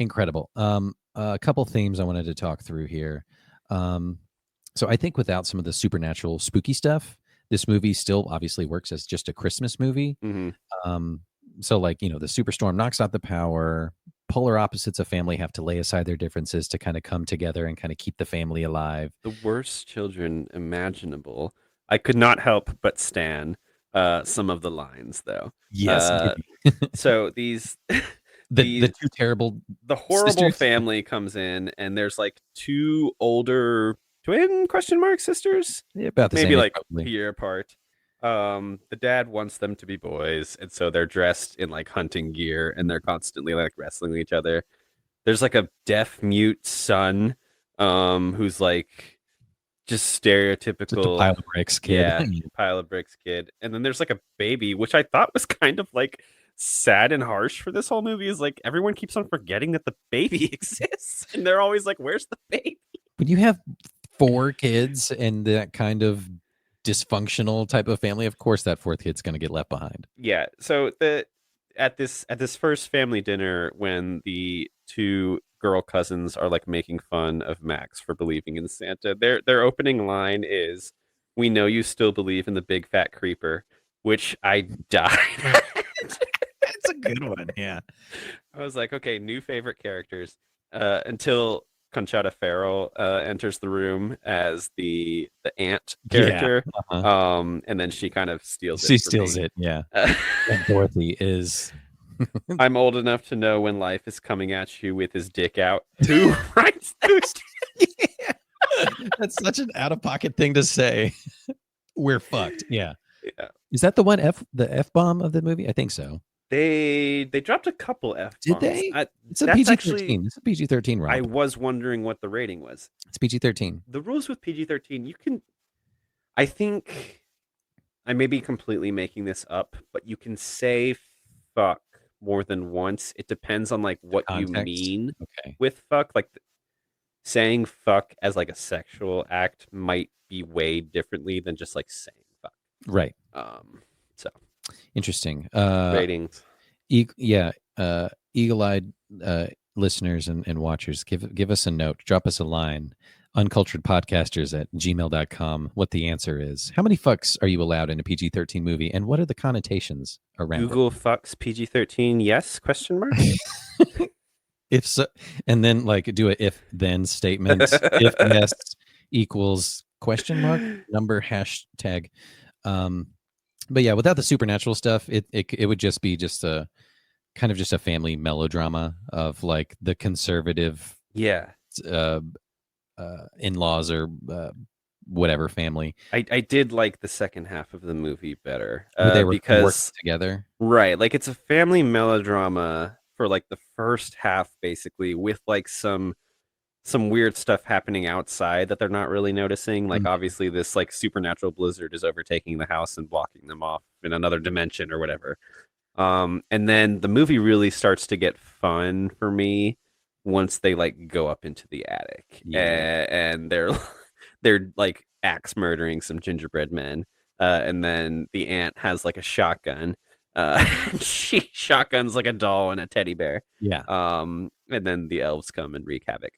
Incredible. A couple themes I wanted to talk through here. So I think without some of the supernatural spooky stuff, this movie still obviously works as just a Christmas movie. Mhm. Um, so like, the superstorm knocks out the power. Polar opposites of family have to lay aside their differences to kind of come together and kind of keep the family alive. The worst children imaginable. I could not help but stan some of the lines though. Yes, Uh, give me so these the these two terrible the horrible sisters. family comes in and there's like two older twin question mark sisters, Yeah, about the same maybe age, like a probably. year apart. The dad wants them to be boys, and so they're dressed in like hunting gear and they're constantly like wrestling with each other. There's like a deaf mute son, who's like just Just a pile stereotypical, of bricks, kid. yeah, pile of bricks kid. And then there's like a baby, which I thought was kind of like sad and harsh for this whole movie. Is like everyone keeps on forgetting that the baby exists, and they're always like, "Where's the baby?" When you have four kids and that kind of dysfunctional type of family, of course that fourth kid's going to get left behind. Yeah. So the at this first family dinner, when the two girl cousins are like making fun of Max for believing in Santa, their opening line is, "We know you still believe in the big fat creeper," which I died. That's a good one. Yeah. I was like, okay, new favorite characters. Until Conchata Farrell enters the room as the aunt Yeah. character, Uh-huh. and then she kind of steals it She for steals me. it. Yeah. And Dorothy is. I'm old enough to know when life is coming at you with his dick out. Who writes that? Yeah. That's such an out of pocket thing to say. We're fucked. Yeah. Yeah. Is that the F bomb of the movie? I think so. They dropped a couple F Did bombs. they? It's a That's PG actually 13. It's a PG 13 I romp. was wondering what the rating was. It's PG 13. The rules with PG-13, you can I think I may be completely making this up, but you can say fuck more than once. It depends on like what you Context. mean Okay. with fuck. Like saying fuck as like a sexual act might be weighed differently than just like saying fuck. Right. So Interesting. ratings. Yeah. Eagle-eyed listeners and watchers, give us a note. Drop us a line. unculturedpodcasters@gmail.com. What the answer is. How many fucks are you allowed in a PG-13 movie, and what are the connotations around Google fucks PG-13. Yes? Question mark. it? If so, and then like do a if then statement. If yes equals question mark number hashtag. But yeah, without the supernatural stuff, it would just be just a kind of just a family melodrama of like the conservative Yeah. uh, in-laws or whatever family. I did like the second half of the movie better Where they were working because together. right, like it's a family melodrama for like the first half basically with like some weird stuff happening outside that they're not really noticing. Like Mhm. obviously this like supernatural blizzard is overtaking the house and blocking them off in another dimension or whatever. And then the movie really starts to get fun for me once they like go up into the attic, Yeah. and they're like axe murdering some gingerbread men. And then the aunt has like a shotgun. She shotguns like a doll and a teddy bear. Yeah. And then the elves come and wreak havoc.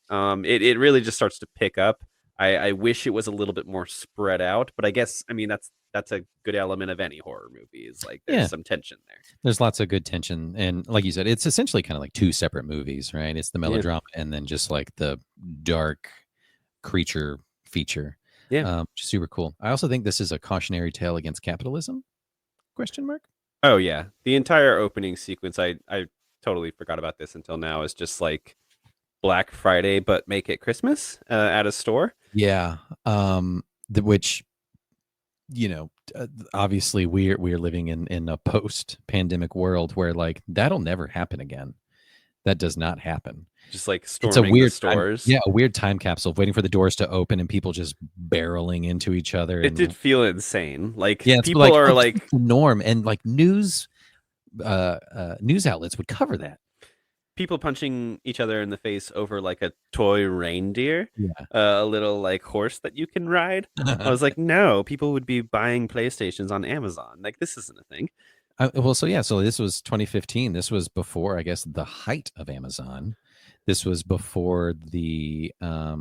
It really just starts to pick up. I wish it was a little bit more spread out, but I guess I mean that's a good element of any horror movie is like there's Yeah. some tension there. There's lots of good tension. And like you said, it's essentially kind of like two separate movies, right? It's the Yeah. melodrama and then just like the dark creature feature. Yeah. Super cool. I also think this is a cautionary tale against capitalism? Question mark. Oh yeah. The entire opening sequence, I totally forgot about this until now, is just like Black Friday, but make it Christmas at a store. Yeah. Which obviously we're living in a post pandemic world where like that'll never happen again. That does not happen. Just like It's a storming the weird stores. yeah, a weird time capsule waiting for the doors to open and people just barreling into each other. It And did feel insane. Like yeah, it's people like, are oh, this is like the norm, and like news outlets would cover that. people punching each other in the face over like a toy reindeer, Yeah. a little like horse that you can ride. I was like, no, people would be buying PlayStations on Amazon. Like this isn't a thing. Well, so yeah, so this was 2015. This was before, I guess, the height of Amazon. This was before the uh,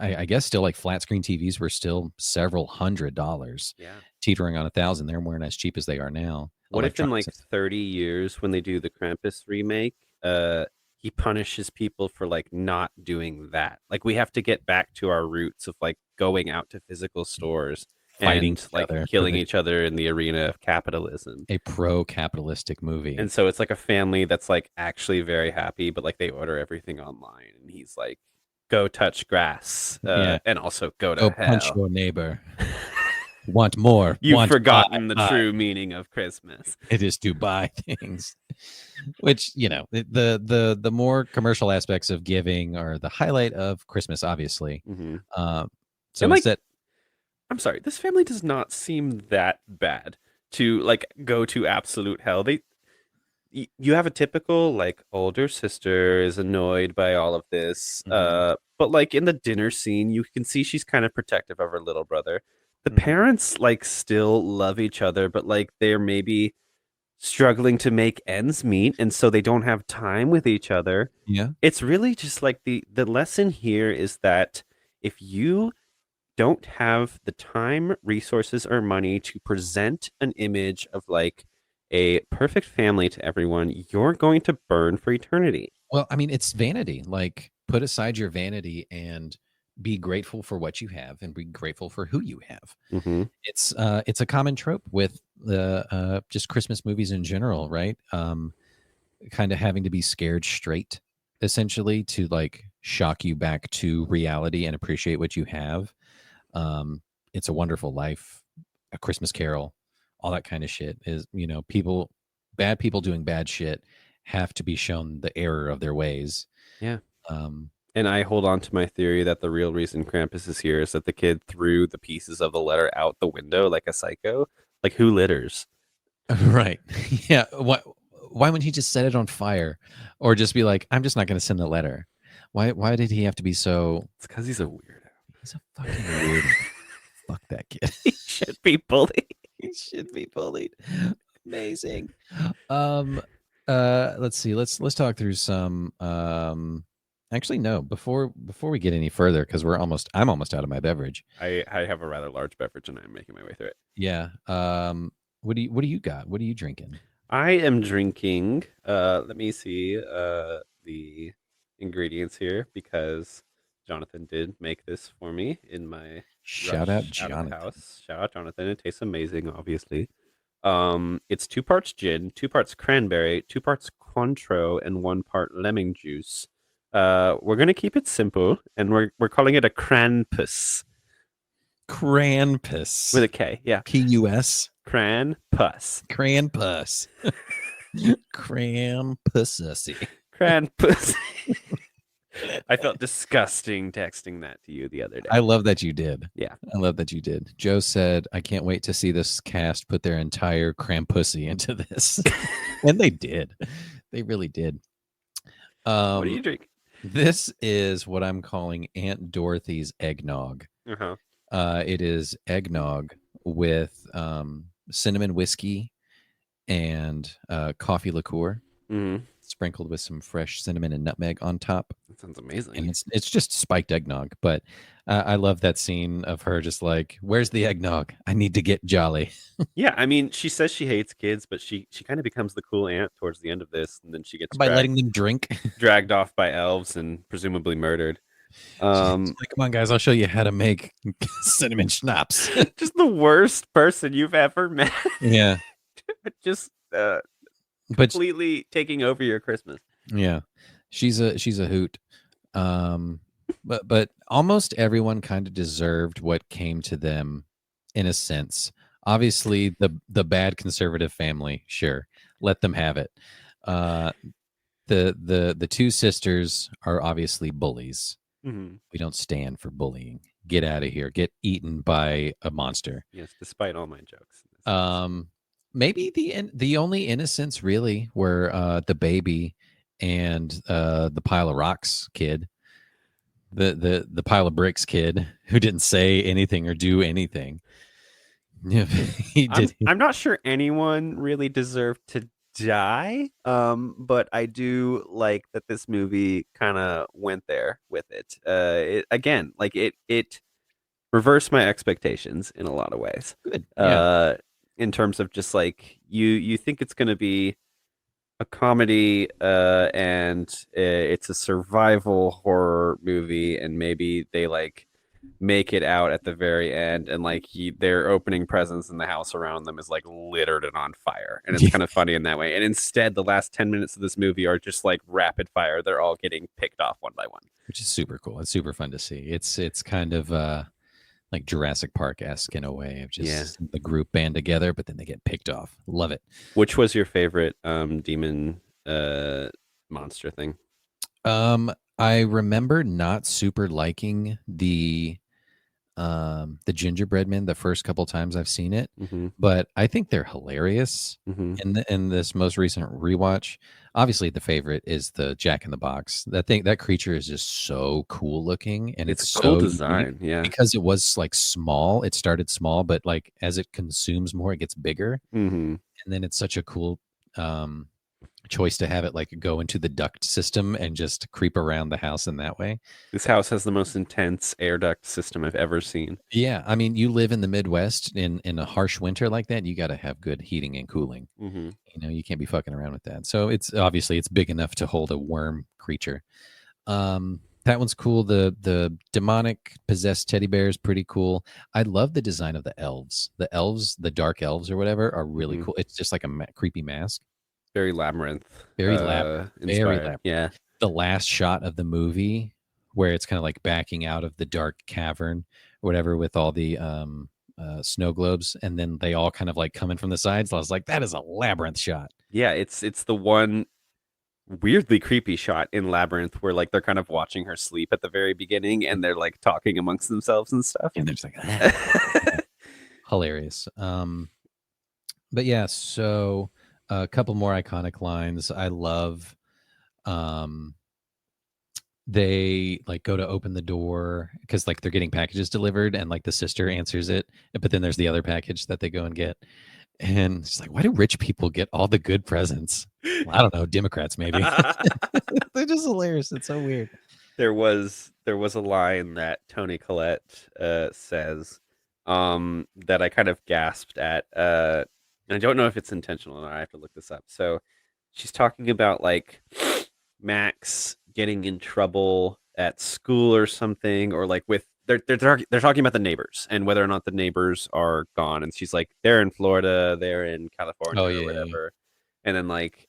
I guess still like flat screen TVs were still several $100s, Yeah. teetering on 1,000. They weren't as cheap as they are now. What if in like Electronics. 30 years when they do the Krampus remake, he punishes people for like not doing that? Like we have to get back to our roots of like going out to physical stores Fighting and like together for killing each other in the arena of capitalism. a pro-capitalistic movie. And so it's like a family that's like actually very happy, but like they order everything online, and he's like, "Go touch grass, Yeah. and also go to Go hell." punch your neighbor. Want more? You've Want forgotten buy, the buy. true meaning of Christmas. It is to buy things. Which the more commercial aspects of giving are the highlight of Christmas, obviously. Mm-hmm. So And like, instead, I'm sorry, this family does not seem that bad to like go to absolute hell. You have a typical like older sister is annoyed by all of this, but like in the dinner scene you can see she's kind of protective of her little brother. The parents like still love each other, but like they're maybe struggling to make ends meet, and so they don't have time with each other. yeah, It's really just like the lesson here is that if you don't have the time, resources, or money to present an image of like a perfect family to everyone, you're going to burn for eternity. well, I mean, it's vanity. Like, put aside your vanity and be grateful for what you have, and be grateful for who you have. Mm-hmm. It's a common trope with the just Christmas movies in general, right? Kind of having to be scared straight, essentially, to like shock you back to reality and appreciate what you have. It's a Wonderful Life, A Christmas Carol, all that kind of shit is, bad people doing bad shit have to be shown the error of their ways. Yeah. Um, And I hold on to my theory that the real reason Krampus is here is that the kid threw the pieces of the letter out the window like a psycho. Like, who litters? right. Yeah. Why wouldn't he just set it on fire or just be like, I'm just not going to send the letter? Why did he have to be so? It's because he's a weirdo. He's a fucking weirdo. Fuck that kid. He should be bullied. He should be bullied. Amazing. Let's see. Let's talk through some. Actually, no. Before we get any further, because I'm almost out of my beverage. I have a rather large beverage and I'm making my way through it. Yeah. What do you got? What are you drinking? I am drinking. Let me see the ingredients here because Jonathan did make this for me in my Shout out rush out of the Jonathan. house. Shout out Jonathan. It tastes amazing, obviously. It's 2 parts gin, 2 parts cranberry, 2 parts Cointreau, and 1 part lemon juice. We're gonna keep it simple, and we're calling it a Krampus Krampus with a K. Yeah, Pus. Krampus. Krampus. Krampus. Krampus. I felt disgusting texting that to you the other day. I love that you did. Yeah. I love that you did. Joe said, I can't wait to see this cast put their entire Krampussy into this. And they did. They really did. What do you drink? This is what I'm calling Aunt Dorothy's eggnog. Uh-huh. It is eggnog with cinnamon whiskey and coffee liqueur, Mm-hmm. sprinkled with some fresh cinnamon and nutmeg on top. That sounds And amazing. it's just spiked eggnog. But I love that scene of her just like, "Where's the eggnog? I need to get jolly." Yeah, I mean, she says she hates kids, but she kind of becomes the cool aunt towards the end of this, and then she gets By letting them drink. dragged off by elves and presumably murdered. She's Um, like, "Come on, guys, I'll show you how to make cinnamon schnapps." just the worst person you've ever met. Yeah, just but completely taking over your Christmas. yeah, she's a hoot. Um, but almost everyone kind of deserved what came to them, in a sense. Obviously, the bad conservative family, sure, let them have it. Uh, the two sisters are obviously bullies. Mm-hmm. We don't stand for bullying. Get out of here. Get eaten by a monster. Yes, despite all my jokes in this case. Um, maybe the only innocents really were the baby and the pile of rocks kid, the pile of bricks kid who didn't say anything or do anything. Yeah, he did. I'm not sure anyone really deserved to die. But I do like that this movie kind of went there with it. Again, like it reversed my expectations in a lot of ways. Good. Yeah. Uh, in terms of just like you think it's going to be a comedy, and it's a survival horror movie, and maybe they like make it out at the very end, and like their opening presents in the house around them is like littered and on fire, and it's kind of funny in that way. And instead, the last 10 minutes of this movie are just like rapid fire. They're all getting picked off one by one, Which is super cool. It's super fun to see. It's kind of like Jurassic Park esque in a way of yeah. just the group band together, but then they get picked off. Love it. Which was your favorite demon monster thing? I remember not super liking the gingerbread men the first couple times I've seen it, Mm-hmm. but I think they're hilarious Mm-hmm. in this most recent rewatch. Obviously, the favorite is the Jack in the Box. That creature is just so cool looking, and It's it's a cool so unique design, yeah. because it was like small. It started small, but like as it consumes more, it gets bigger, Mm-hmm. and then it's such a cool choice to have it like go into the duct system and just creep around the house in that way. This house has the most intense air duct system I've ever seen. Yeah, I mean, you live in the Midwest in a harsh winter like that, you got to have good heating and cooling. Mm-hmm. You know, you can't be fucking around with that. So it's obviously it's big enough to hold a worm creature. That one's cool. The demonic possessed teddy bear is pretty cool. I love the design of the elves. The elves, the dark elves or whatever, are really Mm-hmm. cool. It's just like a creepy mask. Very labyrinth, Very labyrinth. Very inspired. labyrinth. Yeah. The last shot of the movie where it's kind of like backing out of the dark cavern or whatever with all the snow globes, and then they all kind of like coming from the sides. I was like, that is a labyrinth shot. Yeah, it's the one weirdly creepy shot in Labyrinth where like they're kind of watching her sleep at the very beginning and they're like talking amongst themselves and stuff. And they're just like, "Ah." Hilarious. But yeah, so a couple more iconic lines. I love they like go to open the door because like they're getting packages delivered and like the sister answers it, but then there's the other package that they go and get. And it's like, why do rich people get all the good presents? Well, I don't know, Democrats maybe. They're just hilarious. It's so weird. There was a line that Tony Collette says that I kind of gasped at, and I don't know if it's intentional or I have to look this up. So she's talking about like Max getting in trouble at school or something, or like with they're talking about the neighbors and whether or not the neighbors are gone, and she's like they're in Florida, they're in California Oh or yeah, whatever, and then like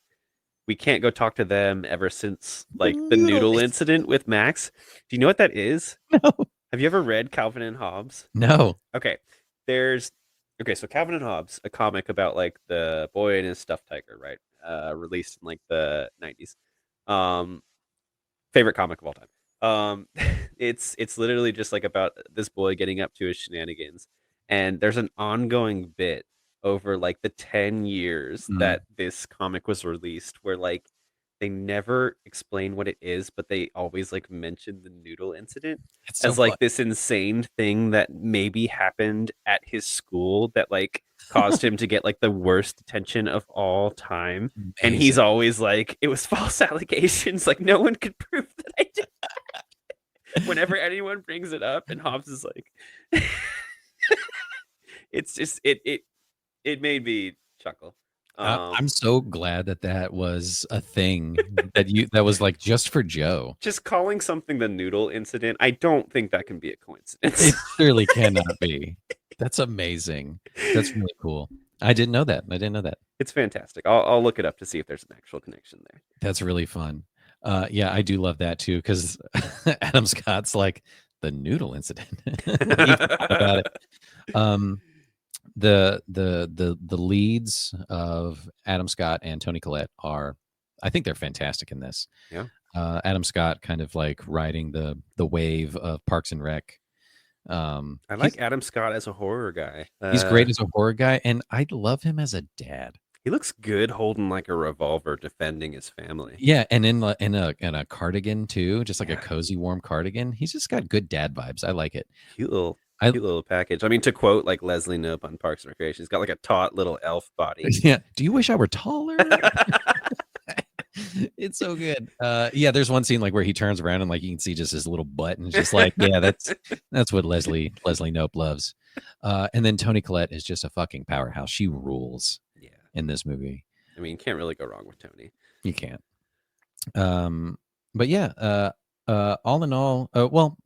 we can't go talk to them ever since the like the noodle. noodle incident with Max. Do you know what that is? No, Have you ever read Calvin and Hobbes? no. Okay, there's so Calvin and Hobbes, a comic about like the boy and his stuffed tiger, right? Released in like the 90s. Um, favorite comic of all time. It's literally just like about this boy getting up to his shenanigans, and there's an ongoing bit over like the 10 years Mm. that this comic was released, where like they never explain what it is, but they always like mention the noodle incident It's so as fun. like this insane thing that maybe happened at his school that like caused him to get like the worst detention of all time. And he's Amazing. always like, it was false allegations. Like no one could prove that I did. Whenever anyone brings it up, and Hobbs is like, it's just it made me chuckle. I'm so glad that that was a thing that was like just for Joe. Just calling something the noodle incident, I don't think that can be a coincidence. It surely cannot be. That's amazing. That's really cool. I didn't know that. I didn't know that. It's fantastic. I'll look it up to see if there's an actual connection there. That's really fun. Yeah, I do love that too because Adam Scott's like the noodle incident. Like, he forgot about it. The leads of Adam Scott and Toni Collette are, I think they're fantastic in this. Yeah. Adam Scott kind of like riding the wave of Parks and Rec. I like Adam Scott as a horror guy. He's great as a horror guy, and I love him as a dad. He looks good holding like a revolver defending his family. Yeah, and in a cardigan too, just like a Yeah. cozy, warm cardigan. He's just got good dad vibes. I like it. Cute little package. I mean, to quote like Leslie Knope on Parks and Recreation, he's got like a taut little elf body. Yeah. Do you wish I were taller? It's so good. Yeah, there's one scene like where he turns around and like you can see just his little butt, and it's just like, yeah, that's what Leslie Knope loves. And then Toni Collette is just a fucking powerhouse. She rules Yeah. in this movie. I mean, you can't really go wrong with Tony. You can't. But yeah, all in all, well,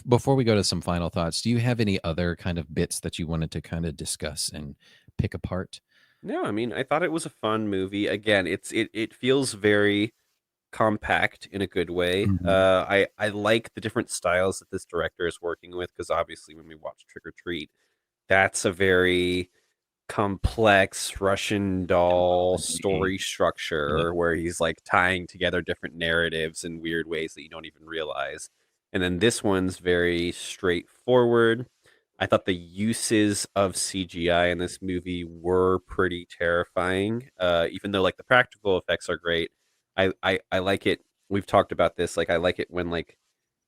before we go to some final thoughts, do you have any other kind of bits that you wanted to kind of discuss and pick apart? No, I mean, I thought it was a fun movie. Again, it feels very compact in a good way. Mhm. I like the different styles that this director is working with because obviously when we watch Trick or Treat, that's a very complex Russian doll story structure where he's like tying together different narratives in weird ways that you don't even realize. And then this one's very straightforward. I thought the uses of CGI in this movie were pretty terrifying. Even though like the practical effects are great, I like it. We've talked about this. Like I like it when like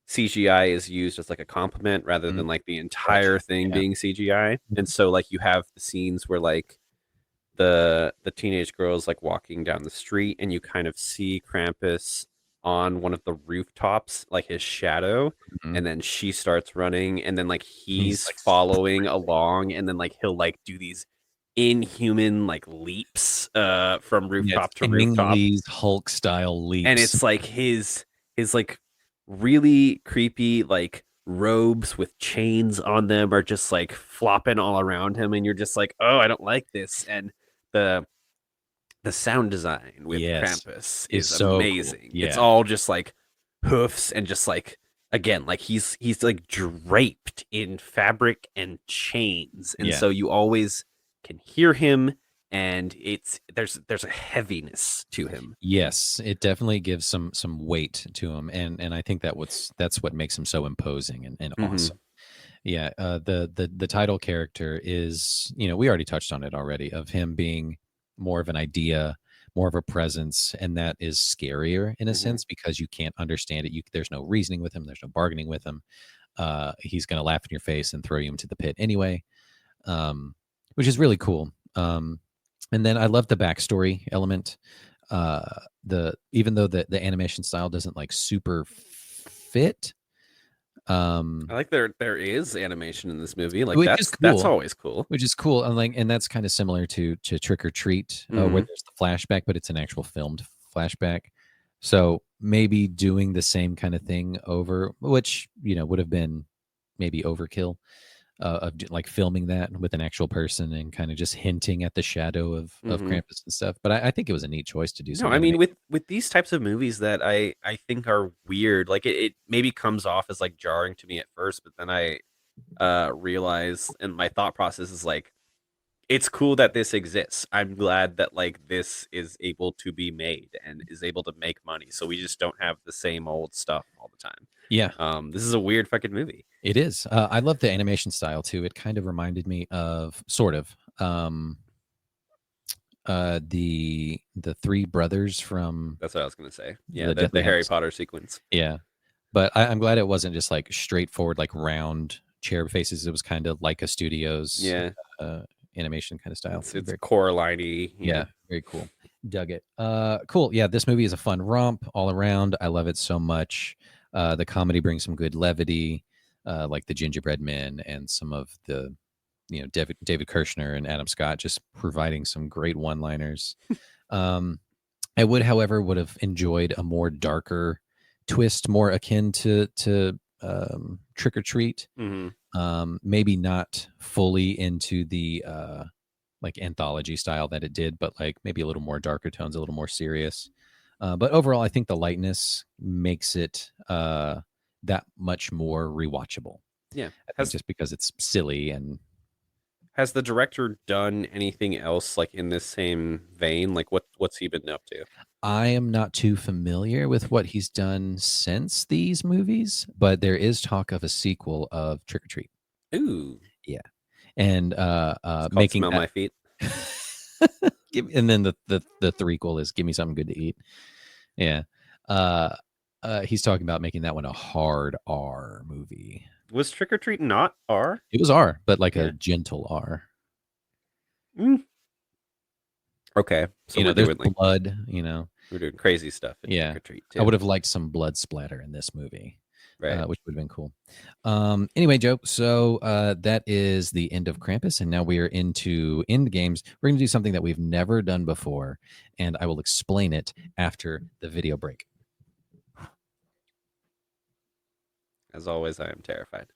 CGI is used as like a compliment rather than like the entire thing being CGI. And so like you have the scenes where like the teenage girl's like walking down the street and you kind of see Krampus on one of the rooftops, like his shadow, and then she starts running and then like he's like following along and then like he'll like do these inhuman like leaps from rooftop to rooftop. These Hulk style leaps. And it's like his like really creepy like robes with chains on them are just like flopping all around him and you're just like, oh, I don't like this. And the sound design with Krampus is so amazing. Cool. Yeah. It's all just like hoofs and just like again, like he's like draped in fabric and chains. And so you always can hear him and there's a heaviness to him. Yes, it definitely gives some weight to him, and I think that's what makes him so imposing and awesome. Yeah, the title character is, we already touched on it already, of him being more of an idea, more of a presence, and that is scarier in a sense because you can't understand it. There's no reasoning with him, there's no bargaining with him. He's going to laugh in your face and throw you into the pit anyway, which is really cool. And then I love the backstory element. Even though the animation style doesn't like super fit. I like there is animation in this movie. Like Cool. That's always cool. Which is cool. And that's kind of similar to Trick or Treat, where there's the flashback, but it's an actual filmed flashback. So maybe doing the same kind of thing over, which would have been maybe overkill. Of like filming that with an actual person and kind of just hinting at the shadow of Krampus and stuff. But I think it was a neat choice to do. No, I mean with these types of movies that I think are weird, like it maybe comes off as like jarring to me at first, but then I realize, and my thought process is like, it's cool that this exists. I'm glad that like this is able to be made and is able to make money. So we just don't have the same old stuff all the time. Yeah. This is a weird fucking movie. It is. I love the animation style too. It kind of reminded me of the three brothers from That's what I was gonna say. Yeah, the the Deathly Harry Hallows. Potter sequence. Yeah, but I'm glad it wasn't just like straightforward, like round cherub faces. It was kind of like a studio's Yeah, uh, animation kind of style. it's Very Coraline-y. Yeah. Yeah, very cool. Dug it. Cool. Yeah, this movie is a fun romp all around. I love it so much. The comedy brings some good levity, like the Gingerbread Men and some of the, David Kirshner and Adam Scott just providing some great one-liners. Um, I would have enjoyed a more darker twist, more akin to Trick or Treat. Hmm. Maybe not fully into the like anthology style that it did, but like maybe a little more darker tones, a little more serious. But overall, I think the lightness makes it that much more rewatchable. Yeah. I think just because it's silly and Has the director done anything else like in this same vein? Like what's he been up to? I am not too familiar with what he's done since these movies, but there is talk of a sequel of Trick or Treat. Ooh, Yeah. And it's called making Smell that My Feet. and then the threequel is Give Me Something Good to Eat. Yeah. Uh he's talking about making that one a hard R movie. Was Trick or Treat not R? It was R, but like Yeah. a gentle R. Mm. Okay, so we're There's doing like blood, we're doing crazy stuff in Yeah. Trick or Treat I too. would have liked some blood splatter in this movie. Right. Which would have been cool. Anyway, Joe, so that is the end of Krampus, and now we are into end games. We're going to do something that we've never done before, and I will explain it after the video break. As always, I am terrified.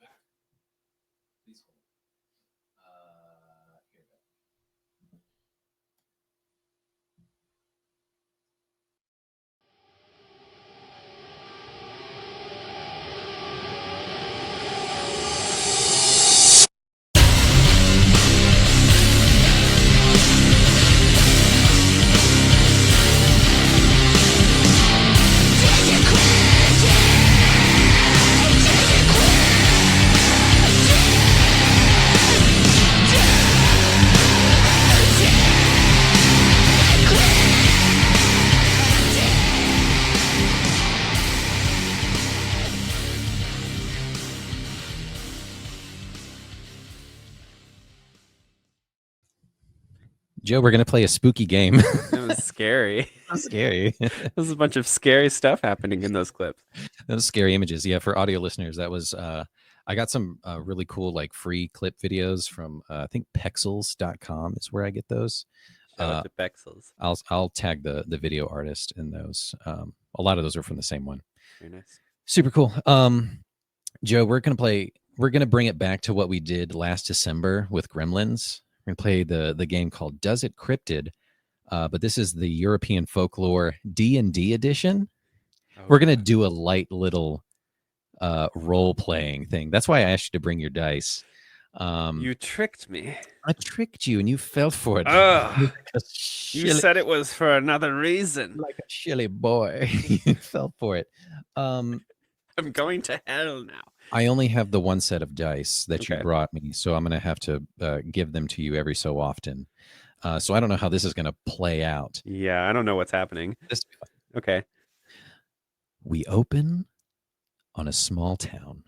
Joe, we're going to play a spooky game. That was scary. Scary. There's a bunch of scary stuff happening in those clips. Those scary images. Yeah, for audio listeners, that was I got some really cool like free clip videos from I think pexels.com is where I get those. Shout out to Bexels. I'll tag the video artist in those. A lot of those are from the same one. Very nice. Super cool. Joe, we're gonna bring it back to what we did last December with Gremlins. We're gonna play the game called Does It Cryptid? But this is the European Folklore D&D edition. Oh, We're gonna do a light little role playing thing. That's why I asked you to bring your dice. You tricked me. I tricked you and you fell for it. Ugh. You You said it was for another reason. like a silly boy. You fell for it. I'm going to hell now. I only have the one set of dice that you Okay. brought me, so I'm going to have to give them to you every so often. So I don't know how this is going to play out. Yeah, I don't know what's happening. This Okay. We open on a small town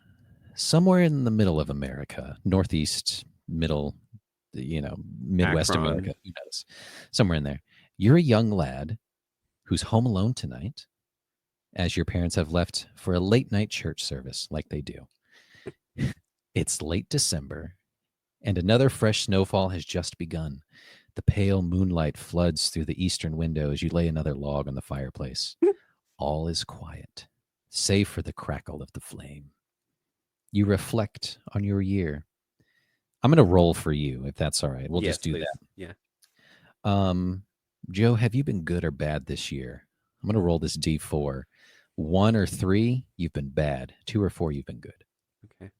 somewhere in the middle of America, northeast, middle, Midwest Akron. America. Who knows? Somewhere in there. You're a young lad who's home alone tonight, as your parents have left for a late night church service like they do. It's late December, and another fresh snowfall has just begun. The pale moonlight floods through the eastern window as you lay another log on the fireplace. All is quiet, save for the crackle of the flame. You reflect on your year. I'm going to roll for you, if that's all right. We'll Yes, just do please. that. Yeah. Joe, have you been good or bad this year? I'm going to roll this D4. 1 or 3, you've been bad. 2 or 4, you've been good. Okay.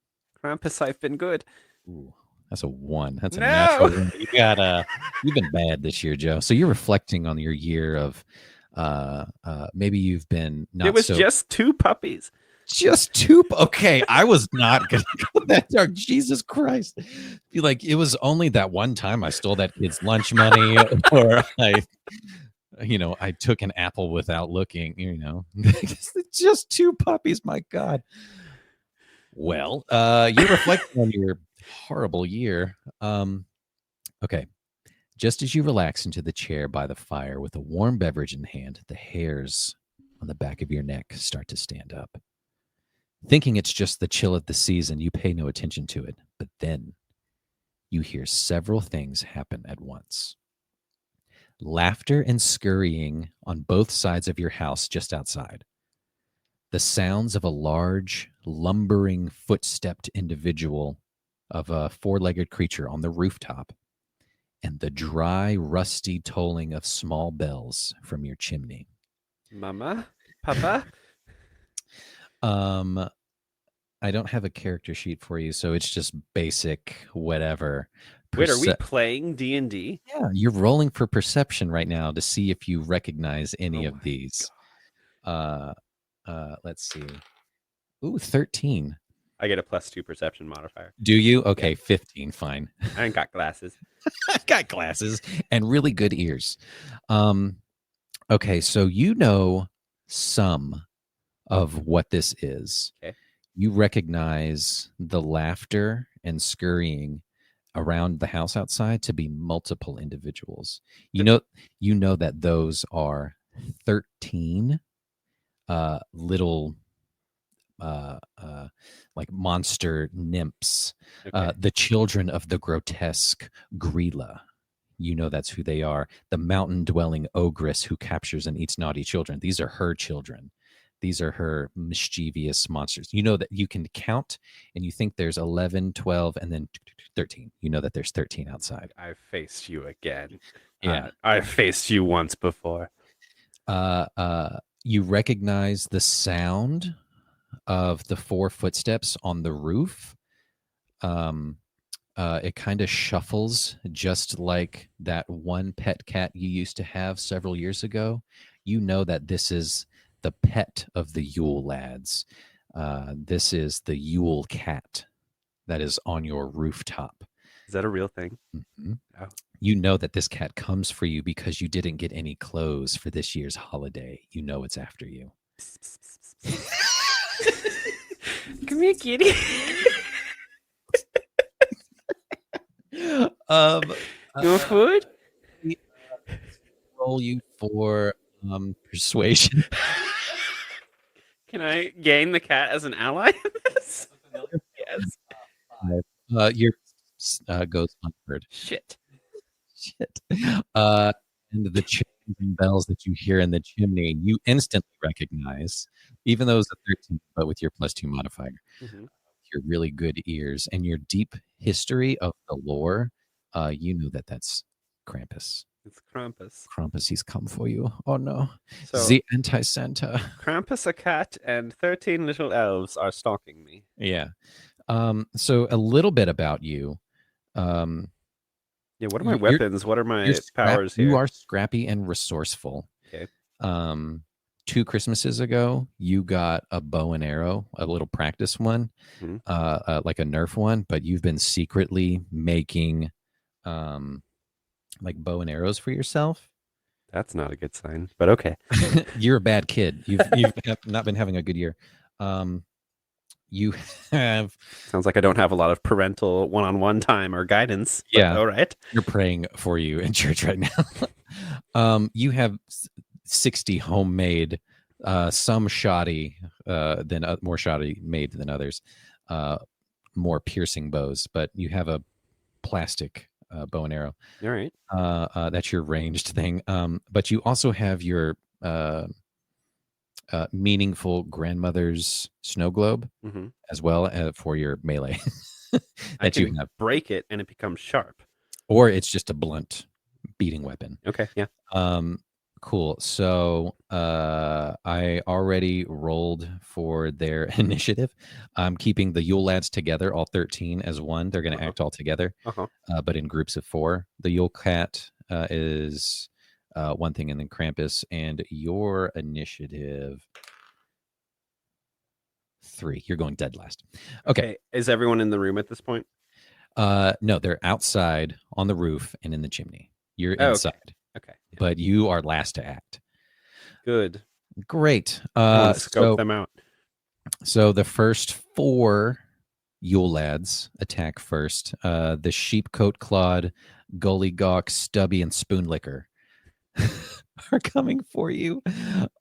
Krampus, I've been good. Ooh, that's a 1. That's a No! natural 1. You've been bad this year, Joe. So you're reflecting on your year of maybe you've been not It was so just 2 puppies. Just two. Okay, I was not gonna go that dark. Jesus Christ! Be like, it was only that one time I stole that kid's lunch money, or I took an apple without looking. Just two puppies. My God. Well, you're reflecting on your horrible year. Okay. Just as you relax into the chair by the fire with a warm beverage in hand, the hairs on the back of your neck start to stand up. Thinking it's just the chill of the season, you pay no attention to it. But then you hear several things happen at once. Laughter and scurrying on both sides of your house just outside. The sounds of a large, lumbering, footstepped individual of a four-legged creature on the rooftop, and the dry, rusty tolling of small bells from your chimney. Mama? Papa? I don't have a character sheet for you, so it's just basic whatever. Wait, are we playing D&D? Yeah, you're rolling for perception right now to see if you recognize any of these. Let's see. Ooh, 13. I get a +2 perception modifier. Do you? Okay, yeah. 15, fine. I ain't got glasses. I got glasses and really good ears. Okay, so you know some of what this is. Okay. You recognize the laughter and scurrying around the house outside to be multiple individuals. You know that those are 13 little like monster nymphs, the children of the grotesque Grilla. You know that's who they are. The mountain-dwelling ogress who captures and eats naughty children. These are her children. These are her mischievous monsters. You know that you can count, and you think there's 11, 12, and then 13. You know that there's 13 outside. I've faced you again. Yeah. I've faced you once before. You recognize the sound of the four footsteps on the roof. It kind of shuffles just like that one pet cat you used to have several years ago. You know that this is the pet of the Yule lads. This is the Yule cat that is on your rooftop. Is that a real thing? Mm-hmm. Oh. You know that this cat comes for you because you didn't get any clothes for this year's holiday. You know it's after you. Come here, kitty. No food? Roll you for persuasion. Can I gain the cat as an ally in this? Yes. 5. Your goes unheard. Shit. And the chimes and bells that you hear in the chimney, you instantly recognize, even though it's a 13, but with your +2 modifier. Mm-hmm. Your really good ears and your deep history of the lore, you know that that's Krampus. It's Krampus. Krampus, he's come for you. Oh no. So, the anti-Santa. Krampus, a cat, and 13 little elves are stalking me. Yeah. So a little bit about you. Yeah, what are my weapons? What are my powers here? You are scrappy and resourceful. Okay. 2 Christmases ago, you got a bow and arrow, a little practice one, like a Nerf one, but you've been secretly making like bow and arrows for yourself. That's not a good sign, but okay. You're a bad kid. You've not been having a good year. You have... Sounds like I don't have a lot of parental one-on-one time or guidance. Yeah. All right. You're praying for you in church right now. You have 60 homemade, some shoddy, more shoddy made than others, more piercing bows, but you have a plastic bow and arrow. All right. That's your ranged thing. But you also have your meaningful grandmother's snow globe as well for your melee. that you have. Break it and it becomes sharp. Or it's just a blunt beating weapon. Okay, yeah. Cool. So I already rolled for their initiative. I'm keeping the Yule lads together, all 13 as one. They're going to act all together, but in groups of 4. The Yule cat is one thing, and then Krampus. And your initiative 3. You're going dead last. Okay. Is everyone in the room at this point? No, they're outside on the roof and in the chimney. You're inside, Okay. Yeah. but you are last to act. Good. Great. I want to scope them out. So the first 4 Yule lads attack first. The Sheepcoat Clawed, Gully Gawk, Stubby, and Spoonlicker are coming for you.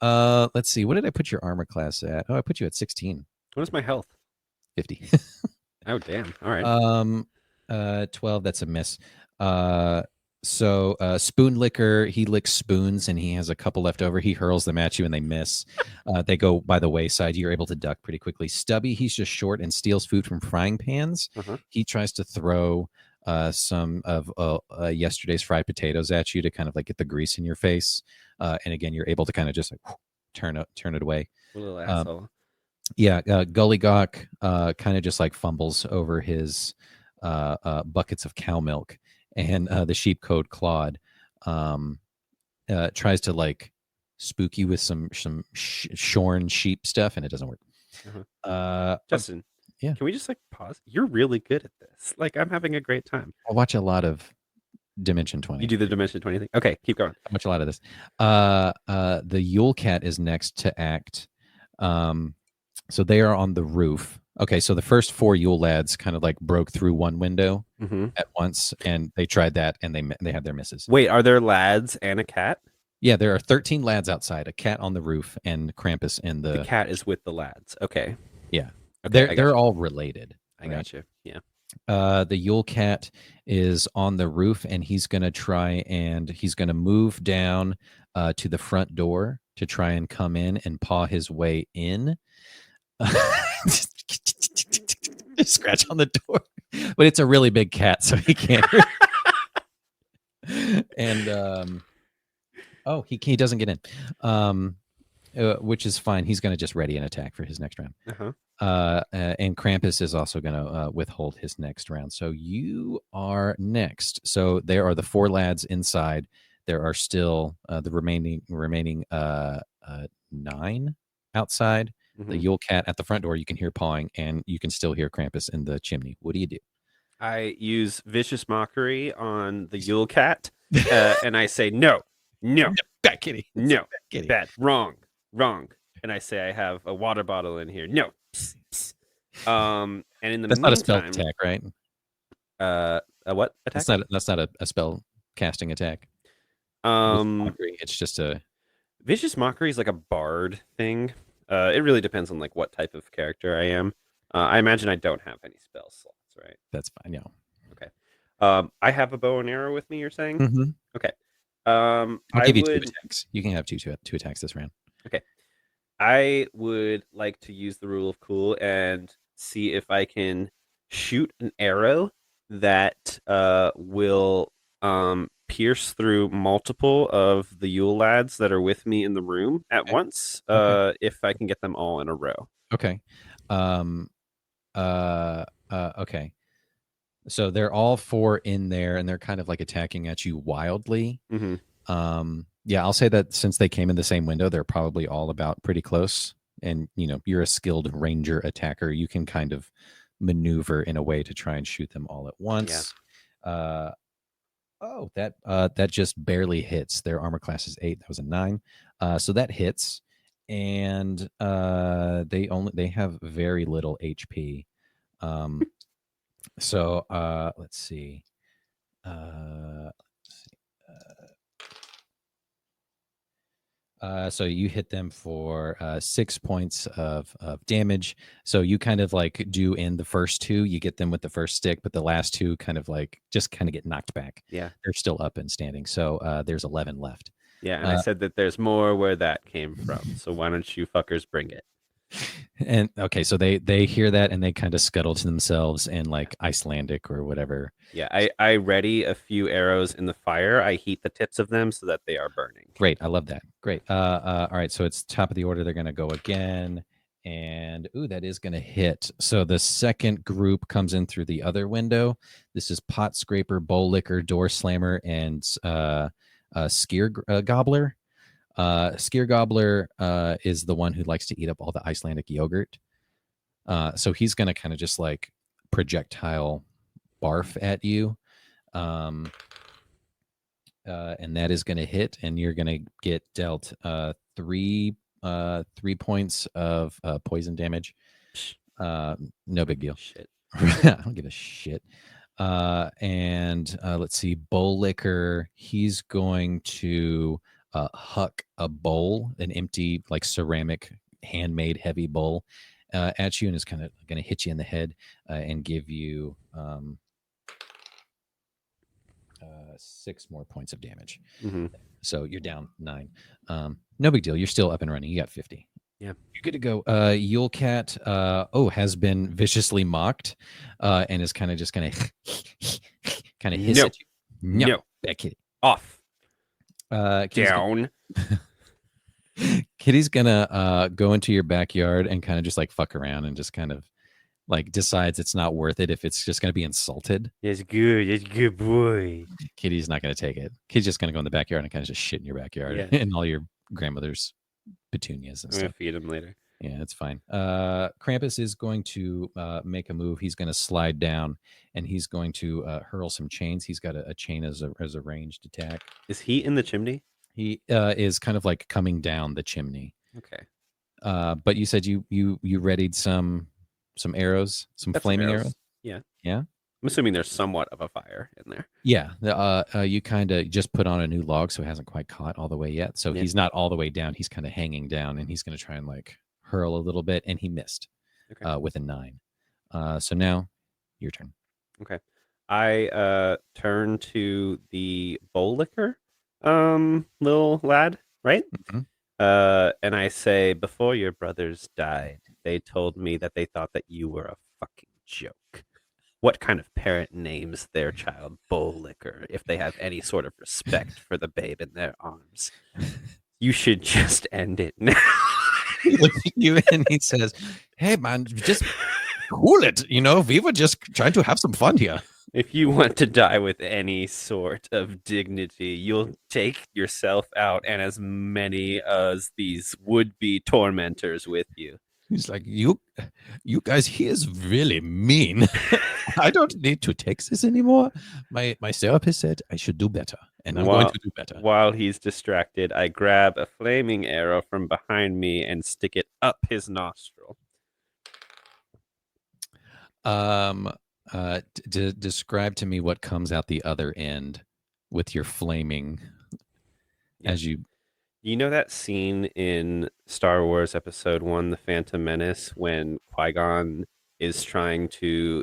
Let's see. What did I put your armor class at? Oh, I put you at 16. What is my health? 50. Oh, damn. All right. 12. That's a miss. So Spoonlicker, he licks spoons and he has a couple left over. He hurls them at you and they miss. They go by the wayside. You're able to duck pretty quickly. Stubby, he's just short and steals food from frying pans. He tries to throw some of yesterday's fried potatoes at you to kind of like get the grease in your face. And again, you're able to kind of just like turn it away. Little asshole. Yeah, Gully Gawk kind of just like fumbles over his buckets of cow milk, and the Sheepcoat Clawed tries to like spook you with some shorn sheep stuff, and it doesn't work. Justin, yeah, can we just like pause? You're really good at this. Like, I'm having a great time. I watch a lot of Dimension 20. You do the Dimension 20 thing? Okay, keep going. I watch a lot of this. The Yule Cat is next to act. So they are on the roof. Okay, so the first 4 Yule lads kind of like broke through one window at once, and they tried that, and they had their misses. Wait, are there lads and a cat? Yeah, there are 13 lads outside, a cat on the roof, and Krampus in the cat is with the lads. Okay. Yeah, okay, they're all related. I got you. Yeah. The Yule Cat is on the roof, and he's going to try and he's going to move down to the front door to try and come in and paw his way in. Scratch on the door, but it's a really big cat, so he can't. And he doesn't get in, which is fine. He's going to just ready an attack for his next round. And Krampus is also going to withhold his next round. So you are next. So there are the 4 lads inside. There are still the remaining 9 outside. The Yule Cat at the front door, you can hear pawing, and you can still hear Krampus in the chimney. What do you do? I use Vicious Mockery on the Yule Cat, and I say, no, bad kitty. No, bad, wrong. And I say, I have a water bottle in here. No. And in the That's not a spell attack, right? A what attack? That's not a spell casting attack. It's just a Vicious Mockery is like a bard thing. It really depends on like what type of character I am. I imagine I don't have any spell slots, right? That's fine. Yeah. Okay. I have a bow and arrow with me. You're saying? Mm-hmm. Okay. I'll give you 2 attacks. You can have two attacks this round. Okay. I would like to use the rule of cool and see if I can shoot an arrow that will pierce through multiple of the Yule lads that are with me in the room at once. If I can get them all in a row. Okay. Okay. So they're all 4 in there, and they're kind of like attacking at you wildly. Yeah, I'll say that since they came in the same window, they're probably all about pretty close. And you're a skilled ranger attacker. You can kind of maneuver in a way to try and shoot them all at once. Yeah. That just barely hits. Their armor class is 8. That was a 9. So that hits, and they have very little HP. So let's see. So you hit them for 6 points of damage. So you kind of like do in the first 2, you get them with the first stick, but the last 2 kind of like just kind of get knocked back. Yeah. They're still up and standing. So there's 11 left. Yeah, and I said that there's more where that came from. So why don't you fuckers bring it? And okay, so they hear that and they kind of scuttle to themselves in like Icelandic or whatever. Yeah, I ready a few arrows in the fire. I heat the tips of them so that they are burning. Great, I love that. Great. All right, so it's top of the order. They're gonna go again, and that is gonna hit. So the second group comes in through the other window. This is Pot Scraper, Bowl Licker, Door Slammer, and Skier Gobbler. Skier Gobbler is the one who likes to eat up all the Icelandic yogurt. So he's going to kind of just like projectile barf at you. And that is going to hit, and you're going to get dealt 3 points of poison damage. No big deal. Shit. I don't give a shit. And let's see, Bowl Liquor. He's going to huck a bowl, an empty like ceramic, handmade heavy bowl, at you, and is kind of going to hit you in the head and give you 6 more points of damage. Mm-hmm. So you're down 9. No big deal. You're still up and running. You got 50. Yeah. You're good to go. Yule Cat, has been viciously mocked and is kind of just going to kind of hiss No. at you. No. No. That kitty. Off. Down. Down. Kitty's going to go into your backyard and kind of just like fuck around and just kind of like decides it's not worth it if it's just going to be insulted. That's good. That's good boy. Kitty's not going to take it. Kitty's just going to go in the backyard and kind of just shit in your backyard and all your grandmother's petunias and I'm stuff. gonna feed him later. Yeah, it's fine. Krampus is going to make a move. He's going to slide down and he's going to hurl some chains. He's got a chain as a ranged attack. Is he in the chimney? He is kind of like coming down the chimney. Okay. But you said you readied some arrows, some Got flaming some arrows. Yeah. Yeah. I'm assuming there's somewhat of a fire in there. Yeah. You kind of just put on a new log, so it hasn't quite caught all the way yet. So he's not all the way down. He's kind of hanging down, and he's going to try and like hurl a little bit, and he missed with a 9. So now your turn. Okay. I turn to the bowl liquor little lad, right? Mhm. And I say, before your brothers died, they told me that they thought that you were a fucking joke. What kind of parent names their child bowl liquor if they have any sort of respect for the babe in their arms? You should just end it now. He looks at you and he says, "Hey man, just cool it. We were just trying to have some fun here." If you want to die with any sort of dignity, you'll take yourself out and as many as these would-be tormentors with you. He's like, you guys, he is really mean. I don't need to take this anymore. My therapist said I should do better, and I'm going to do better. While he's distracted, I grab a flaming arrow from behind me and stick it up his nostril. Describe to me what comes out the other end with your flaming as you... You know that scene in Star Wars Episode 1, The Phantom Menace, when Qui-Gon is trying to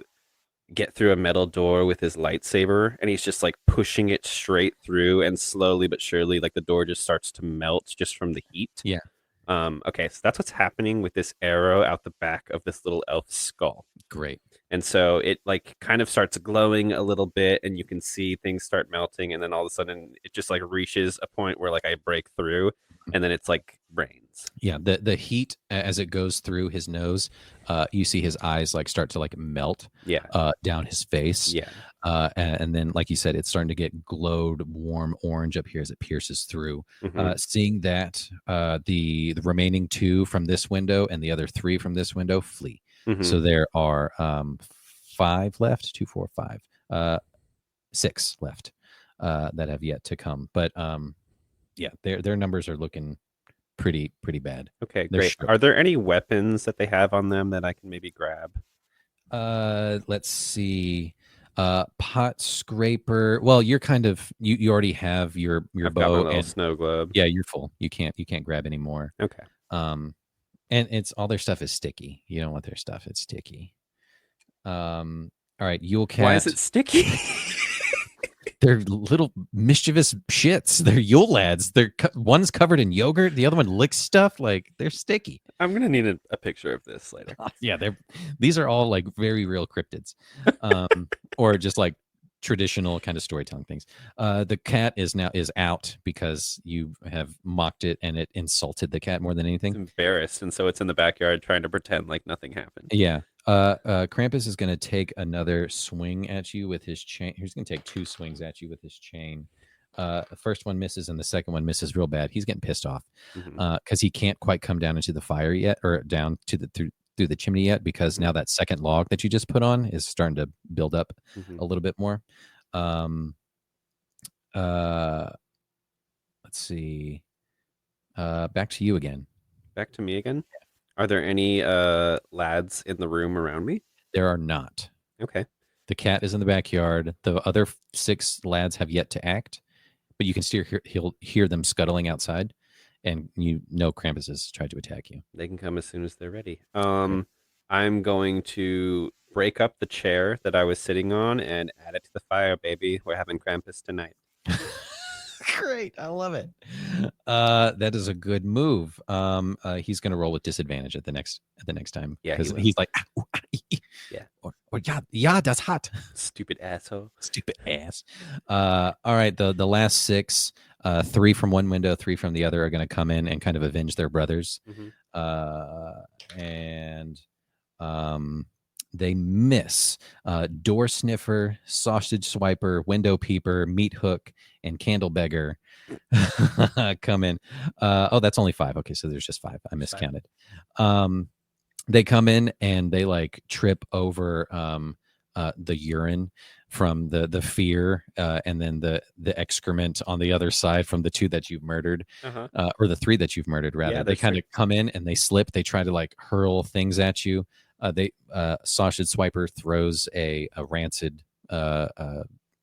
get through a metal door with his lightsaber, and he's just like pushing it straight through, and slowly but surely, like the door just starts to melt just from the heat? Yeah. Okay, so that's what's happening with this arrow out the back of this little elf's skull. Great. And so it like kind of starts glowing a little bit, and you can see things start melting, and then all of a sudden it just like reaches a point where like I break through, and then it's like rains. Yeah, the heat as it goes through his nose, you see his eyes like start to like melt down his face. Yeah. And then, like you said, it's starting to get glowed warm orange up here as it pierces through. Seeing that, the remaining 2 from this window and the other 3 from this window flee. So there are 5 left, 2, 4, 5, 6 left that have yet to come. But yeah, their numbers are looking pretty bad. Okay, great. Are there any weapons that they have on them that I can maybe grab? Let's see. Pot scraper. Well, you're kind of you already have your I've bow got my little and snow globe. Yeah, you're full. You can't grab any more. Okay. And it's all their stuff is sticky. You don't want their stuff. It's sticky. All right, Yule Cat. Why is it sticky? They're little mischievous shits. They're Yule lads. One's covered in yogurt. The other one licks stuff. Like, they're sticky. I'm gonna need a picture of this later. Yeah, these are all like very real cryptids, or just like traditional kind of storytelling things. The cat is out because you have mocked it and it insulted the cat more than anything. It's embarrassed, and so it's in the backyard trying to pretend like nothing happened. Yeah. Krampus is going to take another swing at you with his chain. He's going to take 2 swings at you with his chain. The first one misses and the second one misses real bad. He's getting pissed off because he can't quite come down into the fire yet, or down to through through the chimney yet because now that second log that you just put on is starting to build up a little bit more. Let's see. Back to you again. Back to me again. Are there any lads in the room around me? There are not. Okay. The cat is in the backyard. The other 6 lads have yet to act, but you can still hear them scuttling outside, and you know Krampus has tried to attack you. They can come as soon as they're ready. I'm going to break up the chair that I was sitting on and add it to the fire, baby. We're having Krampus tonight. Great, I love it. That is a good move. He's going to roll with disadvantage at the next time. Yeah, because he's like, yeah, or yeah, that's hot. Stupid asshole. Stupid ass. All right, the last 6, 3 from one window, 3 from the other, are going to come in and kind of avenge their brothers. And they miss. Door sniffer, sausage swiper, window peeper, meat hook, and candle beggar come in. That's only 5. Okay, so there's just 5. I miscounted. They come in and they like trip over the urine from the fear and then the excrement on the other side from the 2 that you've murdered, or the 3 that you've murdered rather. Yeah, they kind of come in and they slip. They try to like hurl things at you. Sausage swiper throws a rancid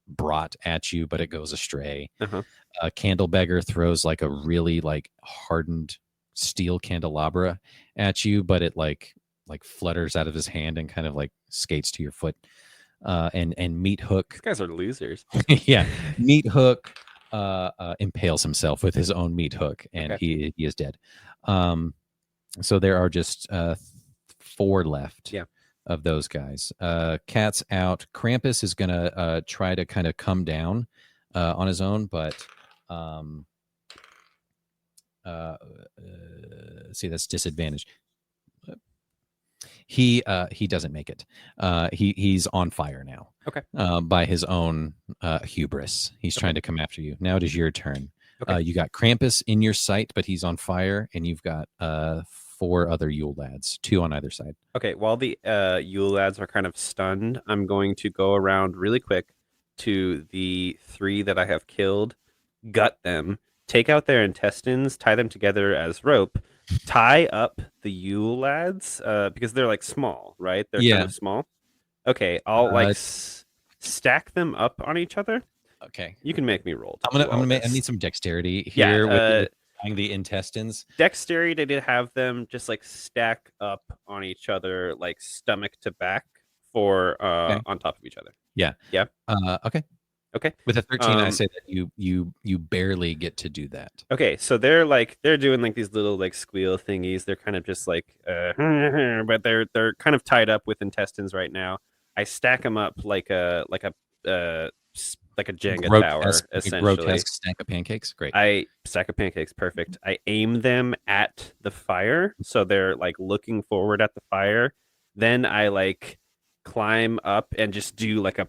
brat at you, but it goes astray. Candle beggar throws like a really like hardened steel candelabra at you, but it like flutters out of his hand and kind of like skates to your foot. And meat hook. These guys are losers. Yeah, meat hook impales himself with his own meat hook, and he is dead. So there are just 4 left. Yeah. Of those guys. Cat's out. Krampus is gonna try to kind of come down on his own, but see, that's disadvantage. He doesn't make it. He's on fire now. Okay. By his own hubris. He's trying to come after you. Now it is your turn. Okay. You got Krampus in your sight, but he's on fire, and you've got 4 other Yule lads, 2 on either side. Okay, while the Yule lads are kind of stunned, I'm going to go around really quick to the 3 that I have killed, gut them, take out their intestines, tie them together as rope, tie up the Yule lads because they're like small, right? They're kind of small. Okay, I'll stack them up on each other. Okay, you can make me roll. I need some dexterity here with the intestines. Dexterity to have them just like stack up on each other, like stomach to back, for on top of each other. Yeah. Okay. With a 13, I say that you barely get to do that. Okay, so they're doing like these little like squeal thingies. They're kind of just like, but they're kind of tied up with intestines right now. I stack them up like a Jenga tower, essentially. Grotesque stack of pancakes. Great. Stack of pancakes, perfect. I aim them at the fire, so they're like looking forward at the fire. Then I like climb up and just do like a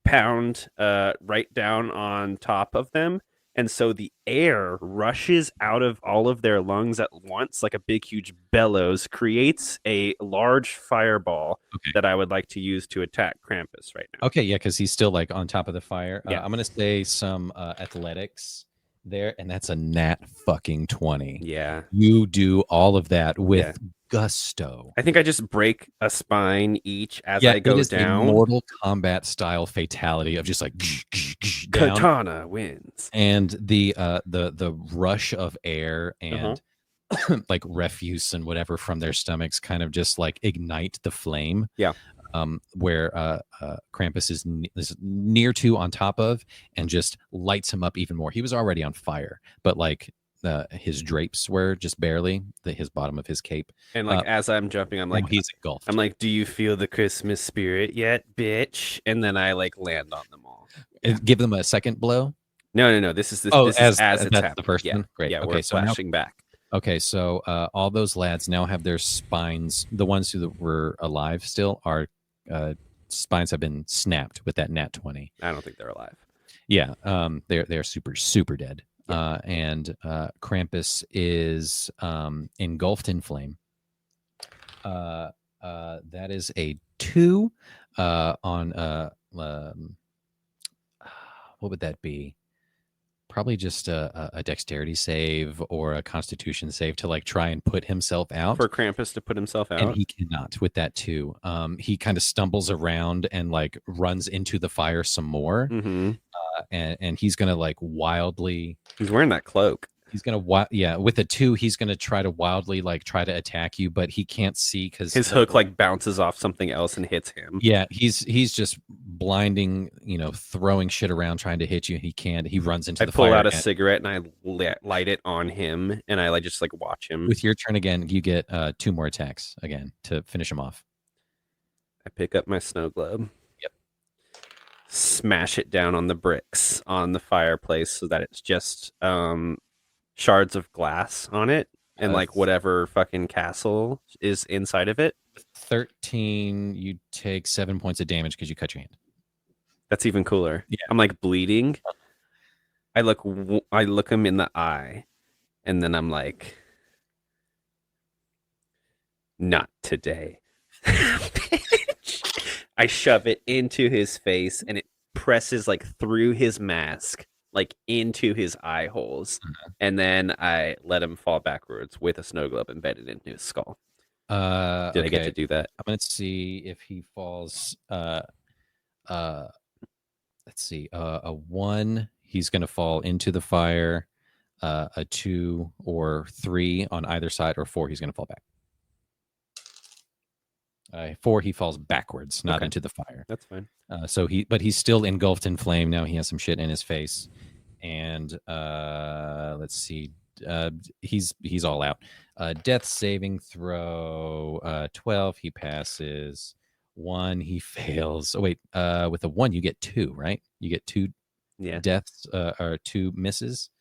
pound right down on top of them, and so the air rushes out of all of their lungs at once like a big huge bellows, creates a large fireball that I would like to use to attack Krampus right now. Okay, yeah, because he's still like on top of the fire. I'm gonna say some athletics there, and that's a nat fucking 20. Yeah, you do all of that with gusto. I think I just break a spine each as I go down. A Mortal Kombat style fatality of just like down. Katana wins, and the rush of air and like refuse and whatever from their stomachs kind of just like ignite the flame. Yeah. Where Krampus is near to, on top of, and just lights him up even more. He was already on fire, but like his drapes were just barely his bottom of his cape. And like as I'm jumping, I'm like, he's engulfed. I'm like, do you feel the Christmas spirit yet, bitch? And then I like land on them all. Give them a second blow. No. This is as it's that's happening. The first one. Great. Yeah, we're flashing back. Okay, so all those lads now have their spines. The ones who were alive still are spines have been snapped with that nat 20. I don't think they're alive. Yeah, they're super dead. Yeah. And Krampus is engulfed in flame. That is a 2 on what would that be? Probably just a dexterity save or a constitution save to like try and put himself out. For Krampus to put himself And out. he cannot with that too. He kind of stumbles around and like runs into the fire some more. Mm-hmm. And he's gonna like wildly. He's wearing that cloak. He's gonna with a 2, he's gonna try to wildly like try to attack you, but he can't see because His hook like bounces off something else and hits him. Yeah, he's just blinding, throwing shit around trying to hit you. He can't. He runs into I the pull fire. out a cigarette and I light it on him, and I like just like watch him. With your turn again, you get 2 more attacks again to finish him off. I pick up my snow globe. Yep. Smash it down on the bricks on the fireplace so that it's just shards of glass on it and like whatever fucking castle is inside of it. 13, you take 7 points of damage because you cut your hand. That's even cooler. Yeah. I'm like bleeding. I look him in the eye, and then I'm like, not today. I shove it into his face, and it presses like through his mask, like into his eye holes, and then I let him fall backwards with a snow globe embedded into his skull. Did I get to do that? I'm gonna see if he falls. Let's see. A 1, he's gonna fall into the fire. A 2 or 3 on either side, or 4, he's gonna fall back. 4, he falls backwards, not into the fire. That's fine. But he's still engulfed in flame. Now he has some shit in his face, and let's see. He's all out. Death saving throw 12. He passes. 1, he fails. Oh wait, with a 1 you get 2, right? You get 2 deaths or 2 misses.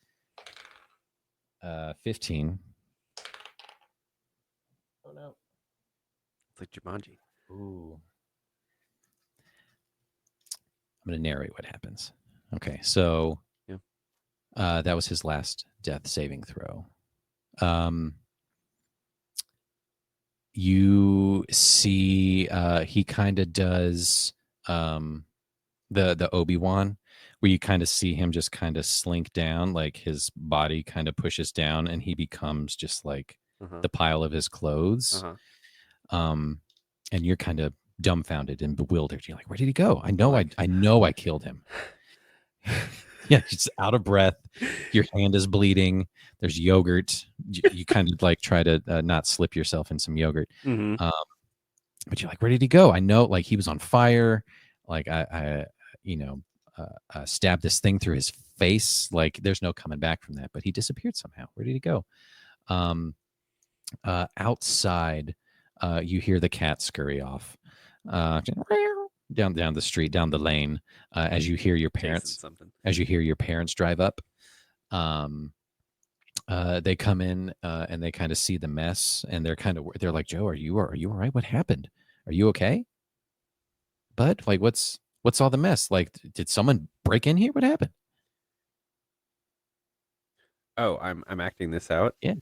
15. Oh no. It's like Jumanji. Ooh. I'm going to narrate what happens. Okay, so that was his last death saving throw. You see he kind of does the Obi-Wan, where you kind of see him just kind of slink down, like his body kind of pushes down and he becomes just like the pile of his clothes. And you're kind of dumbfounded and bewildered. You're like, where did he go? I know I killed him. Yeah, he's out of breath. Your hand is bleeding. There's yogurt. You kind of like try to not slip yourself in some yogurt. But you're like, where did he go? I know, like he was on fire. Like I stabbed this thing through his face. Like there's no coming back from that. But he disappeared somehow. Where did he go? Outside, you hear the cat scurry off. Down the street, down the lane, as you hear your parents drive up. They come in and they kind of see the mess, and they're like, Joe, are you all right? What happened? Are you okay? Bud, like what's all the mess? Like, did someone break in here? What happened? Oh, I'm acting this out. Yeah.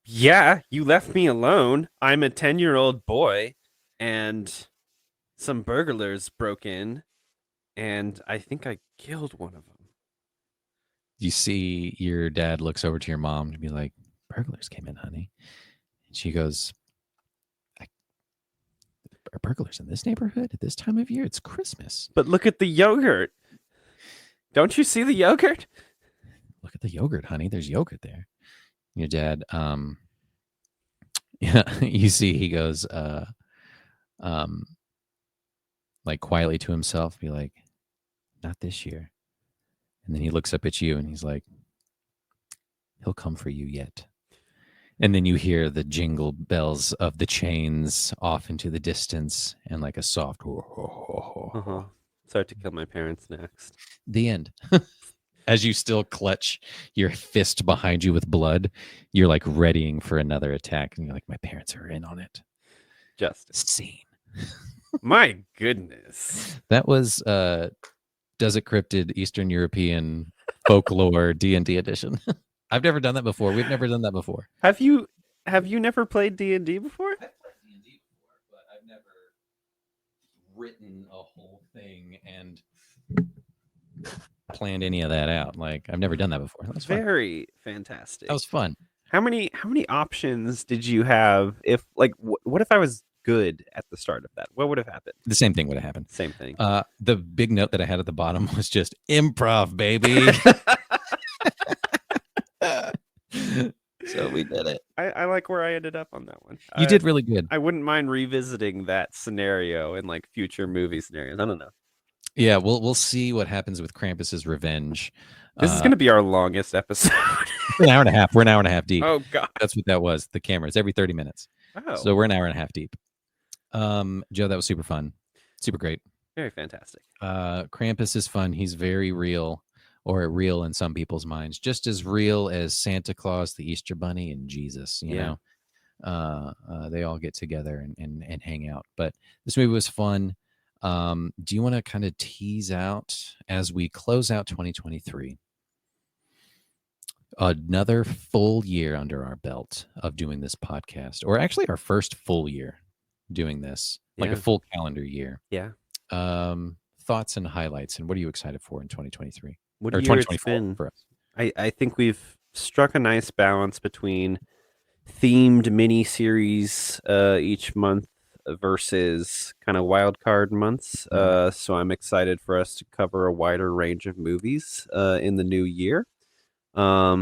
Yeah, you left me alone. I'm a 10-year-old boy, and some burglars broke in, and I think I killed one of them. You see your dad looks over to your mom to be like, burglars came in, honey. And she goes, are burglars in this neighborhood at this time of year? It's Christmas. But look at the yogurt. Don't you see the yogurt? Look at the yogurt, honey. There's yogurt there. Your dad, yeah, you see he goes, like quietly to himself, be like, not this year. And then he looks up at you and he's like, he'll come for you yet. And then you hear the jingle bells of the chains off into the distance and like a soft Start to kill my parents next. The end. As you still clutch your fist behind you with blood, you're like readying for another attack. And you're like, my parents are in on it. Just scene. My goodness. That was Does It Cryptid Eastern European Folklore D&D edition. I've never done that before. We've never done that before. Have you never played D&D before? I've played D&D written a whole thing and planned any of that out. Like I've never done that before. That was fun. Very That fantastic. was fun. How many options did you have? If like, what if I was good at the start of that? What would have happened? The same thing would have happened. Same thing. The big note that I had at the bottom was just improv, baby. So we did it. I like where I ended up on that one. You did really good. I wouldn't mind revisiting that scenario in like future movie scenarios. I don't know. Yeah, we'll see what happens with Krampus's revenge. This is going to be our longest episode. An hour and a half. We're an hour and a half deep. Oh God, that's what that was. The camera. It's every 30 minutes. Oh. So we're an hour and a half deep. Joe, that was super fun. Super great. Very fantastic. Krampus is fun. He's very real, or real in some people's minds, just as real as Santa Claus, the Easter Bunny, and Jesus. You know, they all get together and hang out. But this movie was fun. Do you want to kind of tease out as we close out 2023? Another full year under our belt of doing this podcast, or actually our first full year doing this, like a full calendar year. Yeah. Thoughts and highlights, and what are you excited for in 2023? What or 2024 for us? I think we've struck a nice balance between themed mini series each month versus kind of wild card months. So I'm excited for us to cover a wider range of movies in the new year.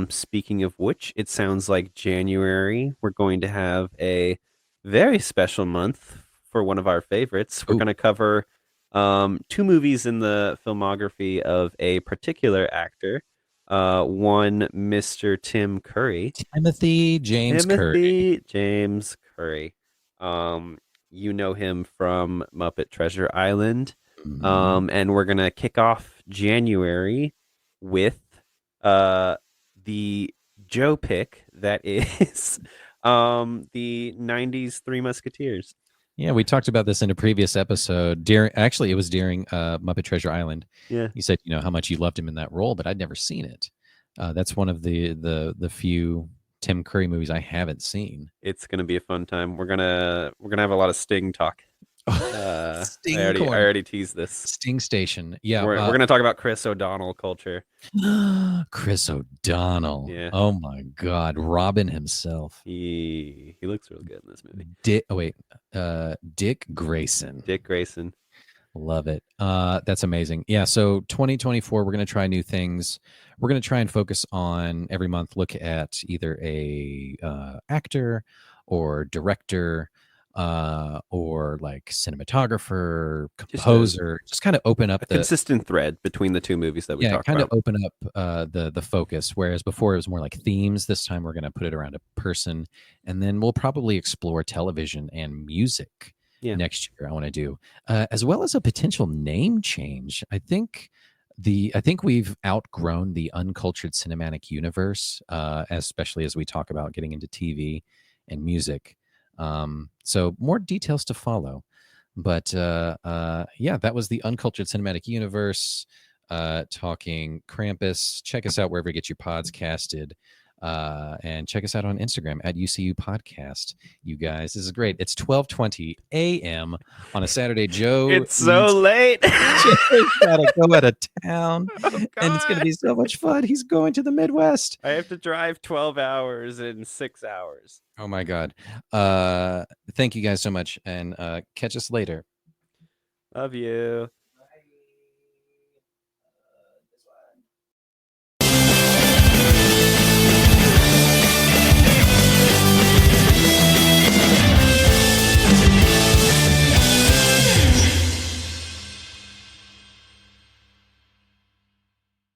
Speaking of which, it sounds like January we're going to have a very special month for one of our favorites. We're going to cover two movies in the filmography of a particular actor. One, Mr. Tim Curry. Timothy James Curry. You know him from Muppet Treasure Island. Mm-hmm. And we're going to kick off January with the Joe pick that is the 90s Three Musketeers. Yeah, we talked about this in a previous episode. Actually, it was during Muppet Treasure Island. Yeah, you said how much you loved him in that role, but I'd never seen it. That's one of the few Tim Curry movies I haven't seen. It's gonna be a fun time. We're gonna have a lot of Sting talk. Sting I already teased this. Sting Station. Yeah, we're gonna talk about Chris O'Donnell culture. Chris O'Donnell. Yeah. Oh my God, Robin himself. He looks real good in this movie. Dick Grayson. Dick Grayson. Love it. That's amazing. Yeah. So 2024, we're gonna try new things. We're gonna try and focus on every month. Look at either a actor or director. Or like cinematographer, composer, just kind of open up the consistent thread between the two movies that we talked about. Kind of open up the focus. Whereas before it was more like themes. This time we're going to put it around a person, and then we'll probably explore television and music next year. I want to do as well as a potential name change. I think we've outgrown the uncultured cinematic universe, especially as we talk about getting into TV and music. So more details to follow, but that was the Uncultured Cinematic Universe, talking Krampus. Check us out wherever you get your pods casted, and check us out on Instagram at UCU Podcast. You guys, this is great. It's 12:20 a.m. on a Saturday. Joe, it's so late. Joe's gotta go out of town, and it's gonna be so much fun. He's going to the Midwest. I have to drive 12 hours in 6 hours. Oh my God. Thank you guys so much, and catch us later. Love you.